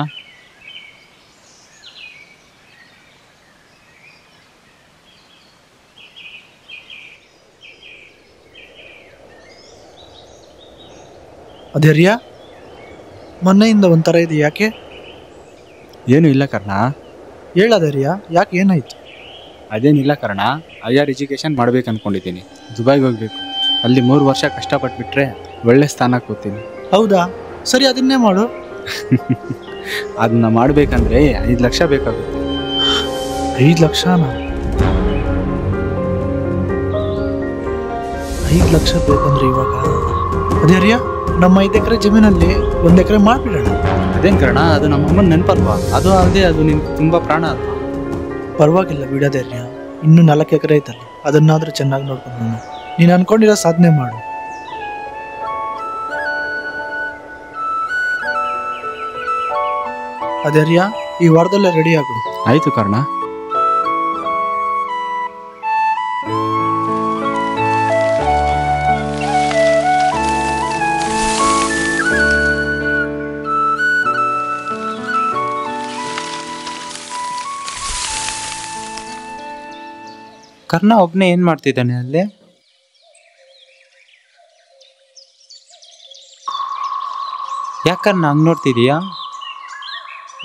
ಅಧೈರ್ಯ, ಮೊನ್ನೆಯಿಂದ ಒಂಥರ ಇದೆ, ಯಾಕೆ? ಏನು ಇಲ್ಲ ಕರ್ಣ. ಹೇಳಧೈರ್ಯ, ಯಾಕೆ, ಏನಾಯ್ತು? ಅದೇನಿಲ್ಲ ಕರ್ಣ, ಹೈಯರ್ ಎಜುಕೇಶನ್ ಮಾಡ್ಬೇಕು ಅನ್ಕೊಂಡಿದ್ದೀನಿ. ದುಬೈಗೆ ಹೋಗ್ಬೇಕು. ಅಲ್ಲಿ 3 ವರ್ಷ ಕಷ್ಟಪಟ್ಬಿಟ್ರೆ ಒಳ್ಳೆ ಸ್ಥಾನಕ್ಕೆ ಹೋಗ್ತೀನಿ. ಹೌದಾ? ಸರಿ, ಅದನ್ನೇ ಮಾಡು. ಅದನ್ನ ಮಾಡ್ಬೇಕಂದ್ರೆ 5 ಲಕ್ಷ ಬೇಕಾಗುತ್ತೆ. 5 ಲಕ್ಷನ? 5 ಲಕ್ಷ ಬೇಕಂದ್ರೆ ಇವಾಗ ಅಧೈರ್ಯ, ನಮ್ಮ 5 ಎಕರೆ ಜಮೀನಲ್ಲಿ 1 ಎಕರೆ ಮಾಡ್ಬಿಡೋಣ. ಅದೇನ್ ಕರ್ಣ, ಅದು ನಮ್ಮಮ್ಮನ ನೆನಪಲ್ವಾ? ಅದು ಅಲ್ಲದೆ ಅದು ನಿನ್ಗೆ ತುಂಬಾ ಪ್ರಾಣ ಅಲ್ವಾ? ಪರವಾಗಿಲ್ಲ ಬಿಡೋಧೈರ್ಯ, ಇನ್ನೂ 4 ಎಕರೆ ಐತಲ್ಲ, ಅದನ್ನಾದ್ರೂ ಚೆನ್ನಾಗಿ ನೋಡ್ಕೊಂಡು ನೀನು ಅನ್ಕೊಂಡಿರೋ ಸಾಧನೆ ಮಾಡು. ಅಧೈರ್ಯ, ಈ ವಾರದಲ್ಲೇ ರೆಡಿ ಆಗು. ಆಯ್ತು ಕರ್ಣ. ಕರ್ಣ ಒಬ್ನೇ ಏನ್ ಮಾಡ್ತಿದ್ದಾನೆ ಅಲ್ಲಿ? ಯಾಕರ್ಣ ಹಂಗ್ ನೋಡ್ತಿದೀಯಾ?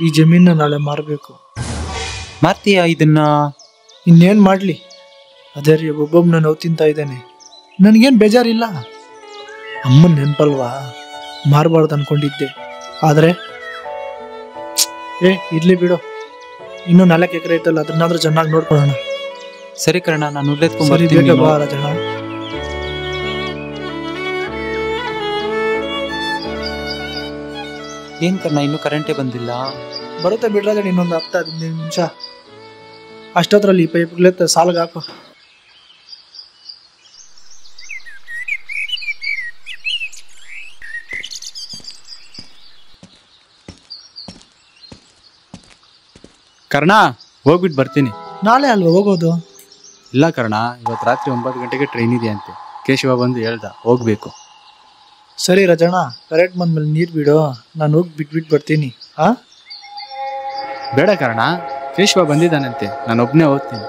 ಈ ಜಮೀನ ನಾಳೆ ಮಾರಬೇಕು. ಮಾರ್ತೀಯಾ ಇದನ್ನ? ಇನ್ನೇನು ಮಾಡಲಿ, ಅದೇ ರೀ ಒಬ್ಬೊಬ್ಬನ ನೋವು ತಿಂತಾ ಇದ್ದೇನೆ. ನನಗೇನು ಬೇಜಾರಿಲ್ಲ. ಅಮ್ಮನ ನೆನಪಲ್ವಾ, ಮಾರಬಾರ್ದು ಅನ್ಕೊಂಡಿದ್ದೆ. ಆದರೆ ಇರ್ಲಿ ಬಿಡು, ಇನ್ನೂ 4 ಎಕರೆ ಐತಲ್ಲ, ಅದನ್ನಾದ್ರೂ ಚೆನ್ನಾಗಿ ನೋಡ್ಕೊಳ್ಳೋಣ. ಸರಿ ಕರ್ಣ, ನಾನು ಸರಿ, ಬೇಗ ಬಾ ರಾಜಣ್ಣ. ಏನ್ ಕರ್ಣ, ಇನ್ನೂ ಕರೆಂಟೇ ಬಂದಿಲ್ಲ. ಬರುತ್ತೆ ಬಿಡ್ರಾಜಣ್ಣ, ಇನ್ನೊಂದು 10-15 ನಿಮಿಷ ಅಷ್ಟೊತ್ತರಲ್ಲಿ ಪೈಪ್ಗಳೇ ಸಾಲ್ಗೆ ಹಾಕು. ಕರ್ಣ, ಹೋಗ್ಬಿಟ್ಟು ಬರ್ತೀನಿ. ನಾಳೆ ಅಲ್ವಾ ಹೋಗೋದು? ಇಲ್ಲ ಕರ್ಣ, ಇವತ್ತು ರಾತ್ರಿ 9 ಗಂಟೆಗೆ ಟ್ರೈನ್ ಇದೆ ಅಂತೆ. ಕೇಶವ ಬಂದು ಹೇಳ್ದ ಹೋಗ್ಬೇಕು. ಸರಿ ರಾಜಣ್ಣ, ಕರೆಕ್ಟ್ ಬಂದ್ಮೇಲೆ ನೀರು ಬಿಡು, ನಾನು ಹೋಗಿ ಬಿಟ್ಬಿಟ್ಟು ಬರ್ತೀನಿ. ಬೇಡ ಕರ್ಣ, ಕೇಶವ ಬಂದಿದ್ದಾನಂತೆ, ನಾನು ಒಬ್ಬನೇ ಓದ್ತೀನಿ.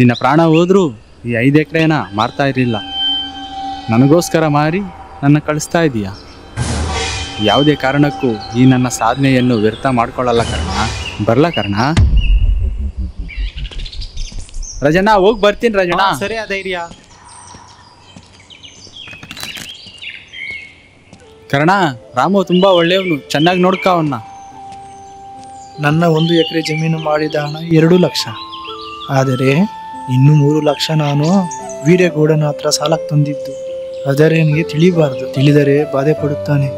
ನಿನ್ನ ಪ್ರಾಣ ಹೋದ್ರು ಈ 5 ಎಕರೆನ ಮಾರ್ತಾ ಇರಲಿಲ್ಲ. ನನಗೋಸ್ಕರ ಮಾರಿ ನನ್ನ ಕಳಿಸ್ತಾ ಇದೀಯಾ. ಯಾವುದೇ ಕಾರಣಕ್ಕೂ ಈ ನನ್ನ ಸಾಧನೆಯನ್ನು ವ್ಯರ್ಥ ಮಾಡ್ಕೊಳ್ಳಲ್ಲ ಕರ್ಣ. ಬರ್ಲ ಕರ್ಣ? ರಜನಾ, ಹೋಗಿ ಬರ್ತೀನಿ ರಜನಾ. ಸರಿ ಧೈರ್ಯ. ಕರ್ಣ, ರಾಮು ತುಂಬಾ ಒಳ್ಳೆಯವನು, ಚೆನ್ನಾಗಿ ನೋಡ್ಕ ಅವನ್ನ. ನನ್ನ 1 ಎಕರೆ ಜಮೀನು ಮಾಡಿದ ಹಣ 2 ಲಕ್ಷ. ಆದರೆ ಇನ್ನು 3 ಲಕ್ಷ ನಾನು ವೀರೇಗೌಡನ ಹತ್ರ ಸಾಲಕ್ಕೆ ತಂದಿದ್ದು. ಆದರೆ ನನಗೆ ತಿಳಿಬಾರ್ದು, ತಿಳಿದರೆ ಬಾಧೆ ಪಡುತ್ತಾನೆ.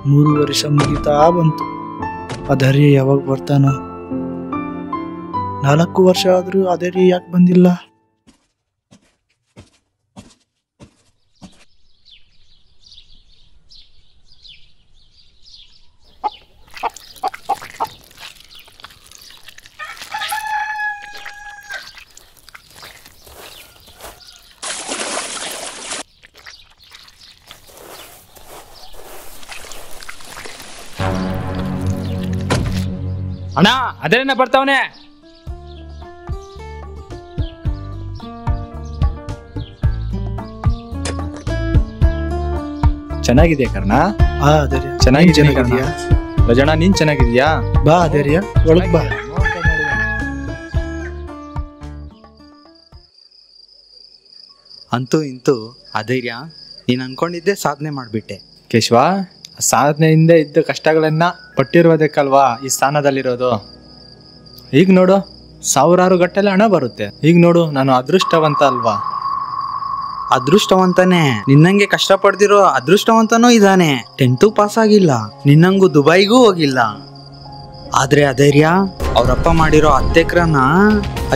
3 ವರ್ಷ ಮುಗಿತಾ ಬಂತು. ಅದರೇ ಯಾವಾಗ ಬರ್ತಾನೋ? 4 ವರ್ಷ ಆದ್ರೂ ಅದರೇ ಯಾಕೆ ಬಂದಿಲ್ಲ? ಅಣ್ಣ, ಅದೇನ ಬರ್ತಾವನೆ. ಚೆನ್ನಾಗಿದೆ ಕರ್ಣ. ಅದರೇ ಚೆನ್ನಾಗಿದ್ಯಾ ರಜನಾ? ನೀನ್ ಚೆನ್ನಾಗಿದ್ಯಾ? ಬಾ ಅದರ್ಯ, ಒಳಗ್ ಬಾ. ಅಂತೂ ಇಂತೂ ಅಧೈರ್ಯ, ನೀನ್ ಅನ್ಕೊಂಡಿದ್ದೆ ಸಾಧನೆ ಮಾಡ್ಬಿಟ್ಟೆ. ಕೇಶವ, ಸಾಧನೆಯಿಂದ ಇದ್ದ ಕಷ್ಟಗಳನ್ನ ಪಟ್ಟಿರುವುದಕ್ಕಲ್ವಾ ಈ ಸ್ಥಾನದಲ್ಲಿರೋದು. ಈಗ ನೋಡು, ಸಾವಿರಾರು ಗಟ್ಟಲೆ ಹಣ ಬರುತ್ತೆ. ಈಗ ನೋಡು, ನಾನು ಅದೃಷ್ಟವಂತ ಅಲ್ವಾ? ಅದೃಷ್ಟವಂತನೇ, ನಿನ್ನಂಗೆ ಕಷ್ಟಪಡ್ದಿರೋ ಅದೃಷ್ಟವಂತನೂ ಇದ್ದಾನೆ. 10th ಪಾಸ್ ಆಗಿಲ್ಲ, ನಿನ್ನಂಗೂ ದುಬೈಗೂ ಹೋಗಿಲ್ಲ. ಆದ್ರೆ ಅಧೈರ್ಯ ಅವ್ರಪ್ಪ ಮಾಡಿರೋ 10 ಎಕರೆನ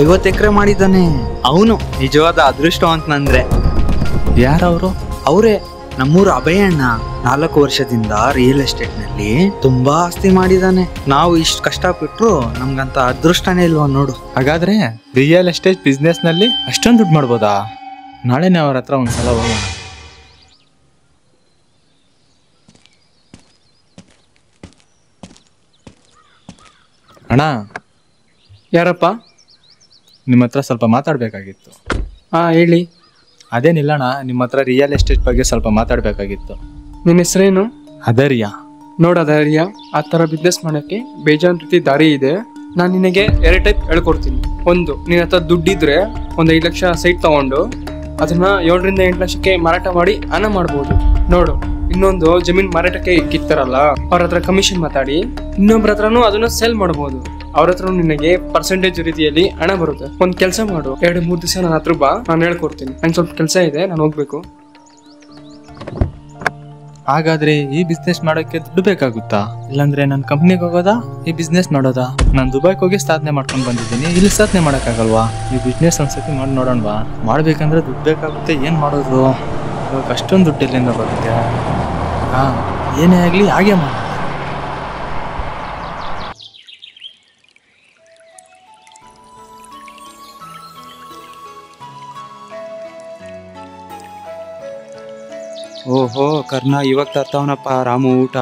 50 ಎಕರೆ ಮಾಡಿದ್ದಾನೆ. ಅವನು ನಿಜವಾದ ಅದೃಷ್ಟವಂತನಂದ್ರೆ. ಯಾರವರು? ಅವರೇ ನಮ್ಮೂರ ಅಭಯಣ್ಣ. 4 ವರ್ಷದಿಂದ ರಿಯಲ್ ಎಸ್ಟೇಟ್ ನಲ್ಲಿ ತುಂಬಾ ಆಸ್ತಿ ಮಾಡಿದಾನೆ. ನಾವು ಇಷ್ಟು ಕಷ್ಟಪಟ್ರು ನಮ್ಗಂತ ಅದೃಷ್ಟನೇ ಇಲ್ವಾ ನೋಡು. ಹಾಗಾದ್ರೆ ರಿಯಲ್ ಎಸ್ಟೇಟ್ ಬಿಸ್ನೆಸ್ ನಲ್ಲಿ ಅಷ್ಟೊಂದು ದುಡ್ಡು ಮಾಡ್ಬೋದಾ? ನಾಳೆನೇ ಅವ್ರ ಹತ್ರ ಒಂದ್ಸಲ ಹೋಗೋಣ. ಅಣ್ಣ. ಯಾರಪ್ಪ? ನಿಮ್ಮ ಹತ್ರ ಸ್ವಲ್ಪ ಮಾತಾಡ್ಬೇಕಾಗಿತ್ತು. ಹೇಳಿ. ಅದೇನಿಲ್ಲಣ್ಣ, ನಿಮ್ಮ ಹತ್ರ ರಿಯಲ್ ಎಸ್ಟೇಟ್ ಬಗ್ಗೆ ಸ್ವಲ್ಪ ಮಾತಾಡ್ಬೇಕಾಗಿತ್ತು. ನಿನ್ನ ಹೆಸರೇನು? ಅದರ್ಯ. ನೋಡದರ್ಯ, ಆ ಥರ ಬಿಸ್ನೆಸ್ ಮಾಡೋಕ್ಕೆ ಬೇಜಾನ್ ರೀತಿ ದಾರಿ ಇದೆ. ನಾನು ನಿನಗೆ 2 ಟೈಪ್ ಹೇಳ್ಕೊಡ್ತೀನಿ. ಒಂದು, ನಿನ್ನ ಹತ್ರ ದುಡ್ಡಿದ್ರೆ ಒಂದು 5 ಲಕ್ಷ ಸೈಟ್ ತಗೊಂಡು ಅದನ್ನ 7 ರಿಂದ 8 ಲಕ್ಷಕ್ಕೆ ಮಾರಾಟ ಮಾಡಿ ಹಣ ಮಾಡ್ಬೋದು. ನೋಡು, ಇನ್ನೊಂದು ಜಮೀನ್ ಮಾರಾಟಕ್ಕೆ ಇಕ್ಕಿರ್ತಾರಲ್ಲ, ಅವ್ರ ಹತ್ರ ಕಮಿಷನ್ ಮಾತಾಡಿ ಇನ್ನೊಬ್ರ ಹತ್ರನೂ ಅದನ್ನ ಸೇಲ್ ಮಾಡ್ಬೋದು. ಅವ್ರ ಹತ್ರ ನಿನಗೆ ಪರ್ಸೆಂಟೇಜ್ ರೀತಿಯಲ್ಲಿ ಹಣ ಬರುತ್ತೆ. ಒಂದ್ ಕೆಲಸ ಮಾಡು, 2-3 ದಿವಸ ನನ್ನ ಹತ್ರ ಬಾ, ನಾನು ಹೇಳ್ಕೊಡ್ತೀನಿ. ನಂಗೆ ಸ್ವಲ್ಪ ಕೆಲಸ ಇದೆ, ನಾನು ಹೋಗ್ಬೇಕು. ಹಾಗಾದ್ರೆ ಈ ಬಿಸ್ನೆಸ್ ಮಾಡೋಕೆ ದುಡ್ಡು ಬೇಕಾಗುತ್ತಾ? ಇಲ್ಲಾಂದ್ರೆ ನನ್ನ ಕಂಪ್ನಿಗೆ ಹೋಗೋದಾ, ಈ ಬಿಸ್ನೆಸ್ ಮಾಡೋದಾ? ನಾನು ದುಬೈಗೆ ಹೋಗಿ ಸಾಧನೆ ಮಾಡ್ಕೊಂಡು ಬಂದಿದ್ದೀನಿ, ಇಲ್ಲಿ ಸಾಧನೆ ಮಾಡೋಕ್ಕಾಗಲ್ವಾ? ಈ ಬಿಸ್ನೆಸ್ ಒಂದ್ಸತಿ ಮಾಡಿ ನೋಡೋಣವಾ? ಮಾಡ್ಬೇಕಂದ್ರೆ ದುಡ್ಡು ಬೇಕಾಗುತ್ತೆ, ಏನ್ ಮಾಡೋದು? ಇವಾಗ ಅಷ್ಟೊಂದು ದುಡ್ಡು ಎಲ್ಲಿಂದ ಬರುತ್ತೆ? ಏನೇ ಆಗ್ಲಿ ಹಾಗೆ ಮಾಡ. ಓಹೋ ಕರ್ಣ, ಇವಾಗ ತರ್ತಾವನಪ್ಪ ರಾಮು ಊಟ.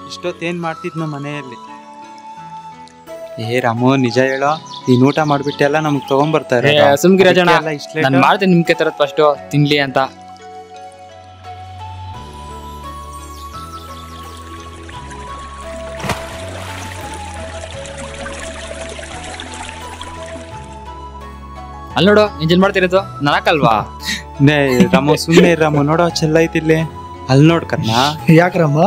ಇಷ್ಟೊತ್ತೇನ್ ಮಾಡ್ತಿದ್ನ ಮನೆಯಲ್ಲಿ? ರಾಮು, ನಿಜ ಹೇಳೋ, ನೀನ್ ಊಟ ಮಾಡ್ಬಿಟ್ಟು ಎಲ್ಲ ನಮಗ್ ತಗೊಂಡ್ಬರ್ತಾರೆ ಸುಮ್ಗಿರಜಣ ನಾನು ಮಾಡ್ತೇನೆ ನಿಮ್ಗೆ ತರದ್ ಫಸ್ಟ್ ತಿನ್ಲಿ ಅಂತ. ಅಲ್ಲಿ ನೋಡು ಇಂಜಿನ್ ಮಾಡ್ತಿರೋದು ನನಕಲ್ವಾ? ರಾಮು ಸುಮ್ಮನೆ ರಾಮು, ನೋಡೋ ಚೆಲ್ಲ ಐತಿಲ್ಲಿ. ಅಲ್ಲಿ ನೋಡ್ ಕರ್ಣ. ಯಾಕ್ರಮ್ಮ?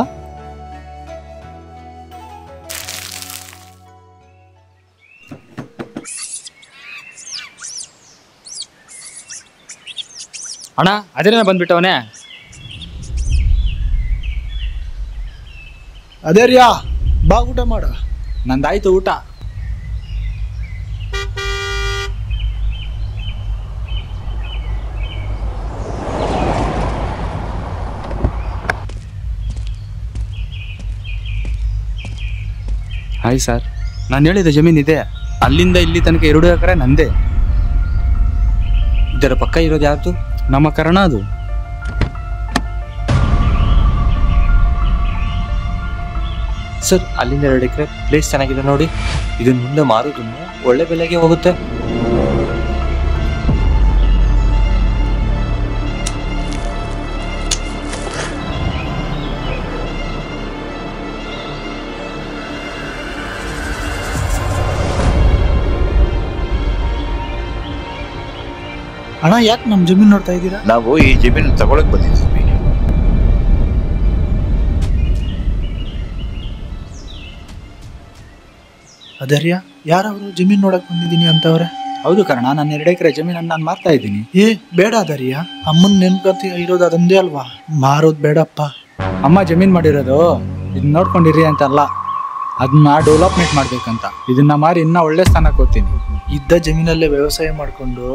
ಅಣ್ಣ ಅದೇನ ಬಂದ್ಬಿಟ್ಟವನೇ. ಅದೇ ರೀ, ಬಾ ಊಟ ಮಾಡ. ನಂದಾಯ್ತು ಊಟ. ಹಾಯ್ ಸರ್, ನಾನು ಹೇಳಿದ ಜಮೀನಿದೆ, ಅಲ್ಲಿಂದ ಇಲ್ಲಿ ತನಕ 2 ಎಕರೆ ನಂದೇ. ಇದರ ಪಕ್ಕ ಇರೋದು ಯಾರ್ದು? ನಮ್ಮ ಕರ್ಣ. ಅದು ಸರ್, ಅಲ್ಲಿಂದ 2 ಎಕರೆ ಪ್ಲೇಸ್ ಚೆನ್ನಾಗಿದೆ ನೋಡಿ. ಇದನ್ನ ಮುಂದೆ ಮಾರೋದನ್ನು ಒಳ್ಳೆ ಬೆಲೆಗೆ ಹೋಗುತ್ತೆ. ಅಣ್ಣ, ಯಾಕೆ ನಮ್ಮ ಜಮೀನು ನೋಡ್ತಾ ಇದ್ದೀರಾ? ನಾವು ಈ ಜಮೀನು ತಗೊಳಕ್ ಬಂದಿದ್ದೀವಿ. ಅದರ್ಯ, ಯಾರವರು ಜಮೀನು ನೋಡಕ್ ಬಂದಿದ್ದೀನಿ ಅಂತವ್ರೆ? ಹೌದು ಕರ್ಣ, ನಾನು 2 ಎಕರೆ ಜಮೀನನ್ನು ನಾನು ಮಾರ್ತಾ ಇದ್ದೀನಿ. ಏ ಬೇಡ ಅದರ್ಯ, ಅಮ್ಮನ್ ನೆನ್ಕಂತ ಇರೋದು ಅದೊಂದೇ ಅಲ್ವಾ, ಮಾರೋದು ಬೇಡಪ್ಪ. ಅಮ್ಮ ಜಮೀನ್ ಮಾಡಿರೋದು ಇದನ್ನ ನೋಡ್ಕೊಂಡಿರಿ ಅಂತಲ್ಲ, ಅದನ್ನ ಡೆವಲಪ್ಮೆಂಟ್ ಮಾಡ್ಬೇಕಂತ. ಇದನ್ನ ಮಾರಿ ಇನ್ನ ಒಳ್ಳೆ ಸ್ಥಾನಕ್ಕೆ ಹೋಗ್ತೀನಿ. ಇದ್ದ ಜಮೀನಲ್ಲೇ ವ್ಯವಸಾಯ ಮಾಡ್ಕೊಂಡು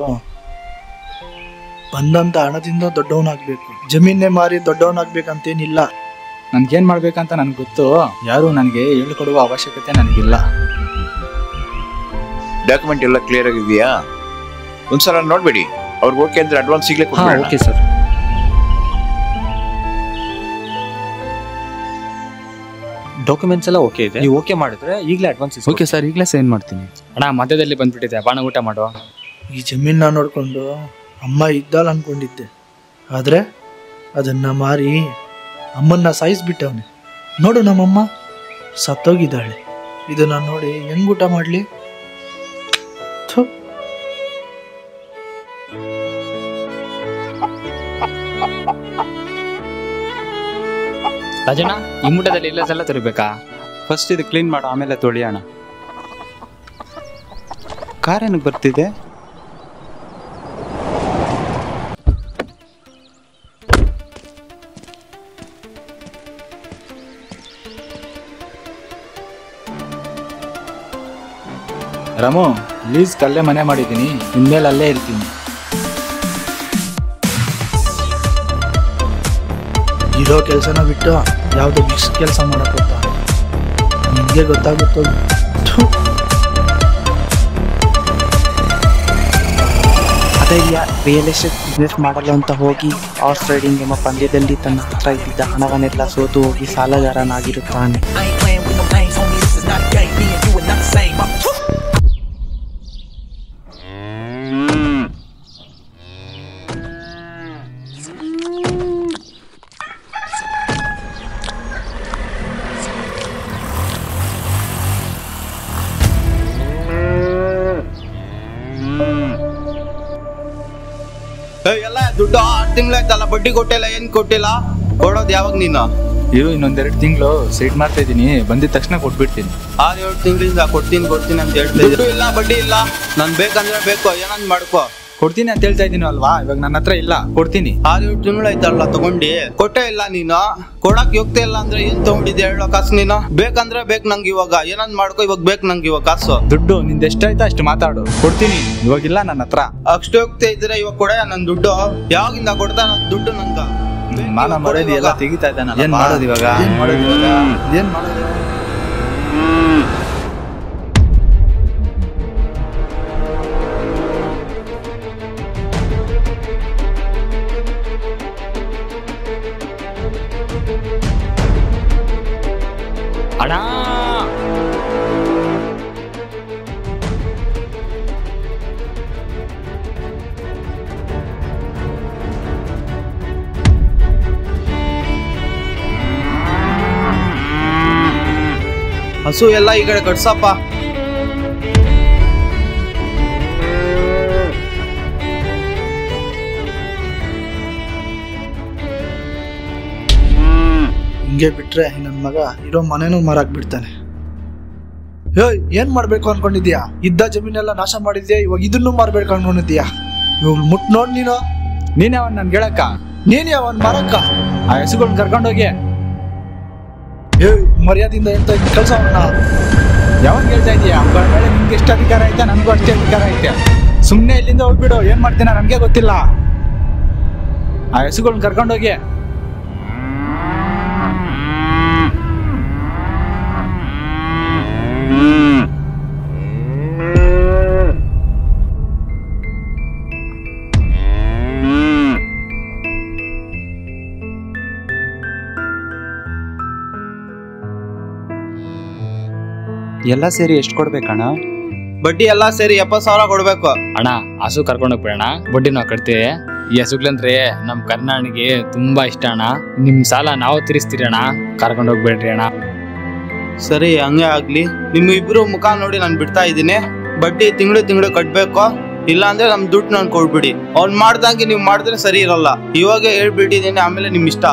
ಬಂದಂತ ಹಣದಿಂದ ದೊಡ್ಡವನಾಗ್ಬೇಕು. ಜಮೀನೇ ಮಾರಿ ದೊಡ್ಡವನಾಗ್ಬೇಕಂತೇನಿಲ್ಲ. ನನ್ಗೇನ್ ಮಾಡ್ಬೇಕಂತ ನನ್ಗೆ ಗೊತ್ತು. ಯಾರು ನನಗೆ ಹೇಳ್ಕೊಡುವ ಅವಶ್ಯಕತೆ ನನಗಿಲ್ಲ. ಡಾಕ್ಯುಮೆಂಟ್ ಎಲ್ಲ ಕ್ಲಿಯರ್ ಆಗಿದೆಯಾ? ಒಂದ್ಸಲ ನೋಡ್ಬೇಡಿ. ಅವ್ರಿಗೆ ಓಕೆ ಅಂದ್ರೆ ಅಡ್ವಾನ್ಸ್ ಈಗಲೇ ಕೊಡ್ಬೇಡಿ. Okay sir. ಡಾಕ್ಯುಮೆಂಟ್ಸ್ ಎಲ್ಲ ಓಕೆ ಇದೆ. ನೀವು ಓಕೆ ಮಾಡಿದ್ರೆ ಈಗಲೇ ಅಡ್ವಾನ್ಸ್. ಓಕೆ ಸರ್, ಈಗಲೇ ಸೈನ್ ಮಾಡ್ತೀನಿ. ಅಣ್ಣ ಮಧ್ಯದಲ್ಲಿ ಬಂದ್ಬಿಟ್ಟಿದೆ, ಬಾಣ ಊಟ ಮಾಡುವ. ಈ ಜಮೀನ ನೋಡ್ಕೊಂಡು ಅಮ್ಮ ಇದ್ದಲ್ಲ ಅನ್ಕೊಂಡಿದ್ದೆ, ಆದ್ರೆ ಅದನ್ನ ಮಾರಿ ಅಮ್ಮನ್ನ ಸಾಯಿಸ್ಬಿಟ್ಟವನೆ. ನೋಡು, ನಮ್ಮಮ್ಮ ಸತ್ತೋಗಿದ್ದಾಳೆ. ಇದನ್ನ ನೋಡಿ ಹೆಂಗ್ ಊಟ ಮಾಡ್ಲಿ? ರಾಜಣ್ಣ, ಈ ಮೂಟದಲ್ಲಿ ಇಲ್ಲ ಎಲ್ಲ ತರಬೇಕಾ? ಫಸ್ಟ್ ಇದು ಕ್ಲೀನ್ ಮಾಡು, ಆಮೇಲೆ ತೊಳಿಯೋಣ. ಕಾರ್ ಏನಕ್ಕೆ ಬರ್ತಿದೆ? ರಾಮು, ಲೀಸ್ ಕಲ್ಲೇ ಮನೆ ಮಾಡಿದ್ದೀನಿ, ಇನ್ಮೇಲೆ ಅಲ್ಲೇ ಇರ್ತೀನಿ. ಇರೋ ಕೆಲಸನ ಬಿಟ್ಟು ಯಾವುದೋ ಬಿಕ್ಸ್ ಕೆಲಸ ಮಾಡಕ್ ಗೊತ್ತಾ? ನಿಮಗೆ ಗೊತ್ತಾಗುತ್ತೋ? ಅದರ್ಯ ರಿಯಲ್ ಎಸ್ಟೇಟ್ ಬಿಸ್ನೆಸ್ ಮಾಡಲು ಅಂತ ಹೋಗಿ ಹಾರ್ಸ್ ರೈಡಿಂಗ್ ಎಂಬ ಪಂದ್ಯದಲ್ಲಿ ತನ್ನ ಹತ್ರ ಇದ್ದಿದ್ದ ಹಣವನ್ನೆಲ್ಲ ಸೋತು ಹೋಗಿ ಸಾಲಗಾರನಾಗಿರುತ್ತಾನೆ. ಎಲ್ಲ ದುಡ್ಡು 6 ತಿಂಗಳಾಯ್ತಲ್ಲ, ಬಡ್ಡಿ ಕೊಟ್ಟಿಲ್ಲ, ಏನ್ ಕೊಟ್ಟಿಲ್ಲ. ಕೊಡೋದು ಯಾವಾಗ ನೀನು? ಇರು, ಇನ್ನೊಂದೆರಡು ತಿಂಗಳು ಸೈಟ್ ಮಾಡ್ತಾ ಇದ್ದೀನಿ, ಬಂದಿದ ತಕ್ಷಣ ಕೊಟ್ಬಿಡ್ತೀನಿ. 6-7 ತಿಂಗಳಿಂದ ಕೊಡ್ತೀನಿ ಅಂತ ಹೇಳ್ತಾ ಇದ್ದೀನಿ. ಇಲ್ಲ, ಬಡ್ಡಿ ಇಲ್ಲ. ನನ್ ಬೇಕಂದ್ರೆ ಬೇಕು, ಏನಂದ್ ಮಾಡ್ಕೋ. ಕೊಡ್ತೀನಿ ಅಂತ ಹೇಳ್ತಾ ಇದ್ದೀನಿ ಅಲ್ವಾ, ಇವಾಗ ನನ್ನ ಹತ್ರ ಇಲ್ಲ, ಕೊಡ್ತೀನಿ. 6-7 ತಿಂಗಳಾಯ್ತಲ್ಲ ತಗೊಂಡಿ, ಕೊಟ್ಟೇ ಇಲ್ಲ ನೀನು. ಕೊಡಕ್ ಯೋಗ್ತಾ ಇಲ್ಲ ಅಂದ್ರೆ ಏನ್ ತಗೊಂಡಿದ್ದೆ ಹೇಳೋ ಕಾಸು ನೀನು? ಬೇಕಂದ್ರೆ ಬೇಕು ನಂಗೆ, ಇವಾಗ ಏನಂದ್ ಮಾಡ್ಕೋ, ಇವಾಗ ಬೇಕು ನಂಗೆ ಇವಾಗ ಕಾಸು. ದುಡ್ಡು ನಿಂದ ಎಷ್ಟಾಯ್ತಾ ಅಷ್ಟು ಮಾತಾಡು, ಕೊಡ್ತೀನಿ. ಇವಾಗಿಲ್ಲ ನನ್ನ ಹತ್ರ. ಅಷ್ಟು ಹೋಗ್ತಾ ಇದ್ರೆ ಇವಾಗ ಕೊಡ ನನ್ ದುಡ್ಡು. ಯಾವಾಗಿಂದ ಕೊಡ್ತಾ ದುಡ್ಡು ನಂಗ? ಮಾನ ಮರ್ಯಾದೆ ಎಲ್ಲ ತೆಗಿತಾ ಇದ್ದಾನಲ್ಲ. ಏನ್ ಮಾಡೋದು ಇವಾಗ? ಏನ್ ಮಾಡೋದು? ಅಣ್ಣ ಹಸು ಎಲ್ಲ ಈ ಕಡೆ ಕಟ್ಸಪ್ಪ. ಹಿಂಗೆ ಬಿಟ್ರೆ ನನ್ನ ಮಗ ಇರೋ ಮನೇನೂ ಮಾರಾಕ್ಬಿಡ್ತಾನೆ. ಏನ್ ಮಾಡ್ಬೇಕು ಅನ್ಕೊಂಡಿದ್ಯಾ? ಇದ್ದ ಜಮೀನೆಲ್ಲ ನಾಶ ಮಾಡಿದ್ಯಾ, ಇವಾಗ ಇದನ್ನು ಮಾರ್ಬೇಕು ಅನ್ಕೊಂಡಿದ್ಯಾ? ಇವಾಗ ಮುಟ್ ನೋಡ್ ನೀನು. ನೀನೇ ಅವನ್ ನನ್ ಗೆಳಕ್ಕ, ನೀನೇ ಅವನ್ ಮಾರಕ್ಕ. ಆ ಹಸುಗಳನ್ನ ಕರ್ಕೊಂಡೋಗಿ. ಮರ್ಯಾದಿಂದ ಎಂತ ಕೆಲ್ಸ ಅವನ್ನ ಯಾವಾಗ ಹೇಳ್ತಾ ಇದೀಯ? ಅವಳ ಮೇಲೆ ನಿಮ್ಗೆ ಎಷ್ಟು ಅಧಿಕಾರ ಐತೆ, ನನ್ಗೂ ಅಷ್ಟೇ ಅಧಿಕಾರ ಐತೆ. ಸುಮ್ನೆ ಇಲ್ಲಿಂದ ಹೋಗ್ಬಿಡು. ಏನ್ ಮಾಡ್ತೀನ ನನ್ಗೆ ಗೊತ್ತಿಲ್ಲ. ಆ ಹಸುಗಳನ್ನ ಕರ್ಕೊಂಡೋಗಿ. ಎಲ್ಲ ಸೇರಿ ಎಷ್ಟು ಕೊಡ್ಬೇಕಣ್ಣ? ಬಡ್ಡಿ ಎಲ್ಲಾ ಸೇರಿ 70,000 ಕೊಡ್ಬೇಕು. ಅಣ್ಣ ಹಸು ಕರ್ಕೊಂಡೋಗ್ಬೇಡ, ಬಡ್ಡಿ ನಾವು ಕಟ್ತೀವಿ. ಈ ಹಸುಗಳಂದ್ರೆ ನಮ್ ಕರ್ನಾಡಿಗೆ ತುಂಬಾ ಇಷ್ಟ ಅಣ್ಣ. ನಿಮ್ ಸಾಲ ನಾವು ತೀರಿಸ್ತೀರಿ ಅಣ್ಣ, ಕರ್ಕೊಂಡೋಗ್ಬೇಡ್ರಿ ಅಣ್ಣ. ಸರಿ, ಹಂಗೆ ಆಗ್ಲಿ. ನಿಮ್ ಇಬ್ರು ಮುಖ ನೋಡಿ ನಾನು ಬಿಡ್ತಾ ಇದ್ದೀನಿ. ಬಡ್ಡಿ ತಿಂಗಳು ಕಟ್ಬೇಕು, ಇಲ್ಲ ಅಂದ್ರೆ ನಮ್ ದುಡ್ಡು ನಾನು ಕೊಡ್ಬಿಡಿ. ಅವ್ನ್ ಮಾಡ್ದಂಗೆ ನೀವ್ ಮಾಡಿದ್ರೆ ಸರಿ ಇರಲ್ಲ. ಇವಾಗ ಹೇಳ್ಬಿಟ್ಟಿದ್ದೀನಿ, ಆಮೇಲೆ ನಿಮ್ ಇಷ್ಟ.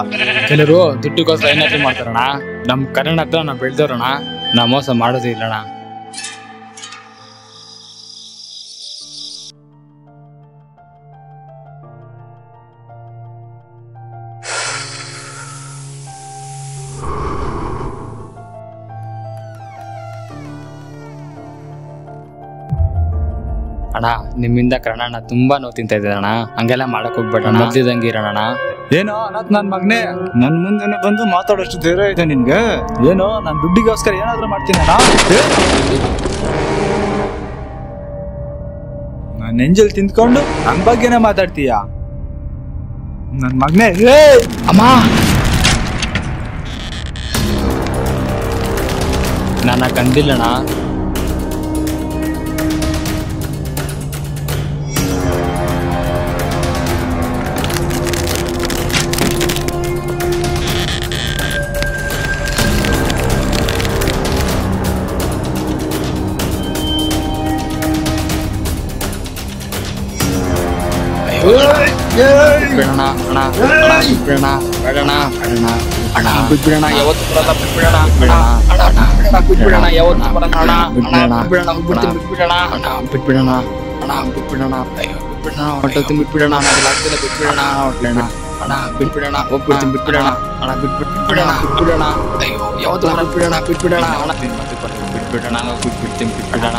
ಕೆಲವರು ದುಡ್ಡುಗೋಸ್ಕರ ಏನಾದ್ರು ಮಾಡ್ತಾರಣ್ಣ. ನಮ್ ಕನ್ನಡ ಹತ್ರ ನಾವು ಬೆಳ್ದವ್ರಣ್ಣ, ನಾವು ಮೋಸ ಮಾಡೋದು ಇಲ್ಲಣ್ಣ. ಅಣ್ಣ ನಿಮ್ಮಿಂದ ಕರ್ನಾಟಕ ತುಂಬಾ ನೋವು ತಿಂತ ಇದೆ ಅಣ್ಣ. ಹಂಗೆಲ್ಲ ಮಾಡಕ್ ಹೋಗ್ಬೇಡ, ಮೊದ್ಲಿದಂಗೆ ಇರೋಣ. ಏನೋ ಅನಾಥ್ ನನ್ ಮಗನೇ, ನನ್ ಮುಂದೆನೆ ಬಂದು ಮಾತಾಡೋಷ್ಟು ಧೈರ್ಯ ಇದೆ ನಿನ್ಗೆ? ಏನೋ ನಾನ್ ದುಡ್ಡಿಗೋಸ್ಕರ ಏನಾದ್ರು ಮಾಡ್ತೀನಿ ಅಣ್ಣ. ನಾನ್ ನೆಂಜಲ್ ತಿಂದ್ಕೊಂಡು ನನ್ ಬಗ್ಗೆನೆ ಮಾತಾಡ್ತೀಯ? ನನ್ ಮಗನೇ ಅಮ್ಮ, ನನ್ನ ಕಂದಿಲ್ಲಣ್ಣ. ಬಿಡೋಣ ಅಣ್ಣ, ಬಿಡೋಣ, ಬೇಡಣ, ಬೇಡಣ ಅಣ್ಣ, ಬಿಟ್ಬಿಡೋಣ. ಯಾವತ್ತು ಬರಲ್ಲ, ಬಿಟ್ಬಿಡೋಣ. ಬಿಟ್ಬಿಡೋಣ, ಯಾವತ್ತು ಬರಲ್ಲ ಅಣ್ಣ. ಬಿಟ್ಬಿಡೋಣ, ಬಿಟ್ಬಿಡೋಣ ಅಣ್ಣ, ಬಿಟ್ಬಿಡೋಣ ಅಣ್ಣ, ಬಿಟ್ಬಿಡೋಣ. ಅಯ್ಯೋ ಬಿಟ್ಬಿಡೋಣ, ಹೊಟ್ಟೆ ಬಿಟ್ಬಿಡೋಣ. ಆಗ್ತಿಲ್ಲ, ಬಿಟ್ಬಿಡೋಣ ಅಣ್ಣ, ಬಿಟ್ಬಿಡೋಣ. ಹೋಗ್ಬಿಡ್ತೀನಿ, ಬಿಟ್ಬಿಡೋಣ ಅಣ್ಣ, ಬಿಟ್ಬಿಡೋಣ, ಬಿಟ್ಬಿಡೋಣ. ಅಯ್ಯೋ ಯಾವತ್ತು ಬಿಟ್ಬಿಡೋಣ, ಬಿಟ್ಬಿಡೋಣ ಅಣ್ಣ. ಬಿಟ್ಬಿಡೋಣ, ಬಿಟ್ಬಿಡ್ತೀನಿ, ಬಿಟ್ಬಿಡೋಣ.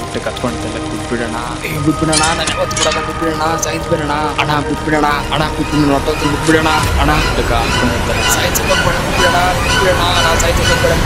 ಹೊಟ್ಟೆ ಕತ್ಕೊಂಡ್ತಲ್ಲ, ಬಿಟ್ಬಿಡೋಣ. ಅಯ್ಯೋ ಬಿಟ್ಬಿಡೋಣ, ನಾನು ಯಾವತ್ತು ಬಿಡೋಣ, ಬಿಟ್ಬಿಡೋಣ. ಸಾಯ್ತು ಬಿಡೋಣ ಅಣ್ಣ, ಬಿಟ್ಬಿಡೋಣ ಅಣ್ಣ, ಬಿಟ್ಬಿಡೋಣ. ಹೊಟ್ಟೆ ಬಿಟ್ಬಿಡೋಣ ಅಣ್ಣ, ಹಾಕೊಂಡಿರ್ತಾರೆ. ಸಾಯ್ತು ಬಿಡೋಣ, ಬಿಟ್ಬಿಡೋಣ ಅಣ್ಣ, ಸಾಯ್ತು ಬಿಡೋಣ.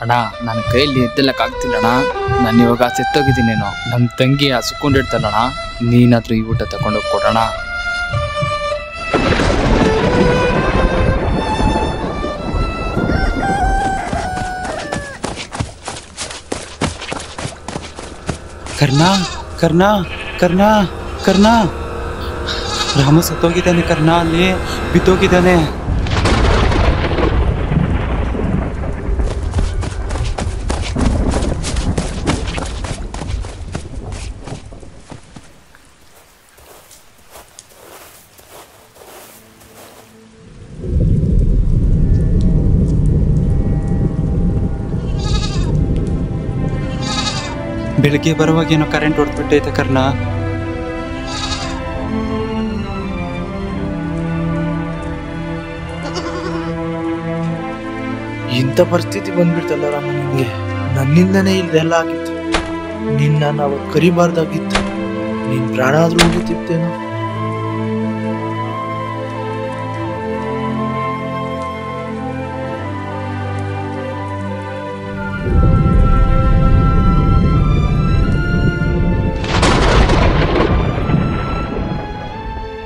ಅಣ್ಣ ನನ್ನ ಕೈಯಲ್ಲಿ ಎದ್ದೆಲ್ಲಕ್ಕಾಗ್ತಿಲ್ಲಣ್ಣ. ನಾನು ಇವಾಗ ಸೆತ್ತೋಗಿದ್ದೀನೇನೋ. ನಮ್ಮ ತಂಗಿ ಹಸುಕೊಂಡಿರ್ತಾಳಣ್ಣ, ನೀನಾದ್ರೂ ಈ ಊಟ ತಗೊಂಡೋಗಿ ಕೊಡೋಣ. ಕರ್ನಾ ಕರ್ನಾ ಕರ್ನಾ ಕರ್ನಾ ರಾಮ ಸತ್ತೋಗಿದ್ದಾನೆ. ಕರ್ನಾ ಅಲ್ಲಿ ಬಿದ್ದೋಗಿದ್ದಾನೆ. ಬೆಳಗ್ಗೆ ಬರುವಾಗ ಏನೋ ಕರೆಂಟ್ ಹೊಡೆದ್ಬಿಟ್ಟೈತೆ ಕರ್ನಾ. ಇಂಥ ಪರಿಸ್ಥಿತಿ ಬಂದ್ಬಿಡ್ತಲ್ಲ ರಾಮ ನಿನ್ಗೆ. ನನ್ನಿಂದನೇ ಇದೆಲ್ಲ ಆಗಿತ್ತು. ನಿನ್ನ ನಾವು ಕರಿಬಾರ್ದಾಗಿತ್ತು. ನಿನ್ ಪ್ರಾಣ ಆದ್ರೂ ಉಳಿತಿತ್ತೇನೋ.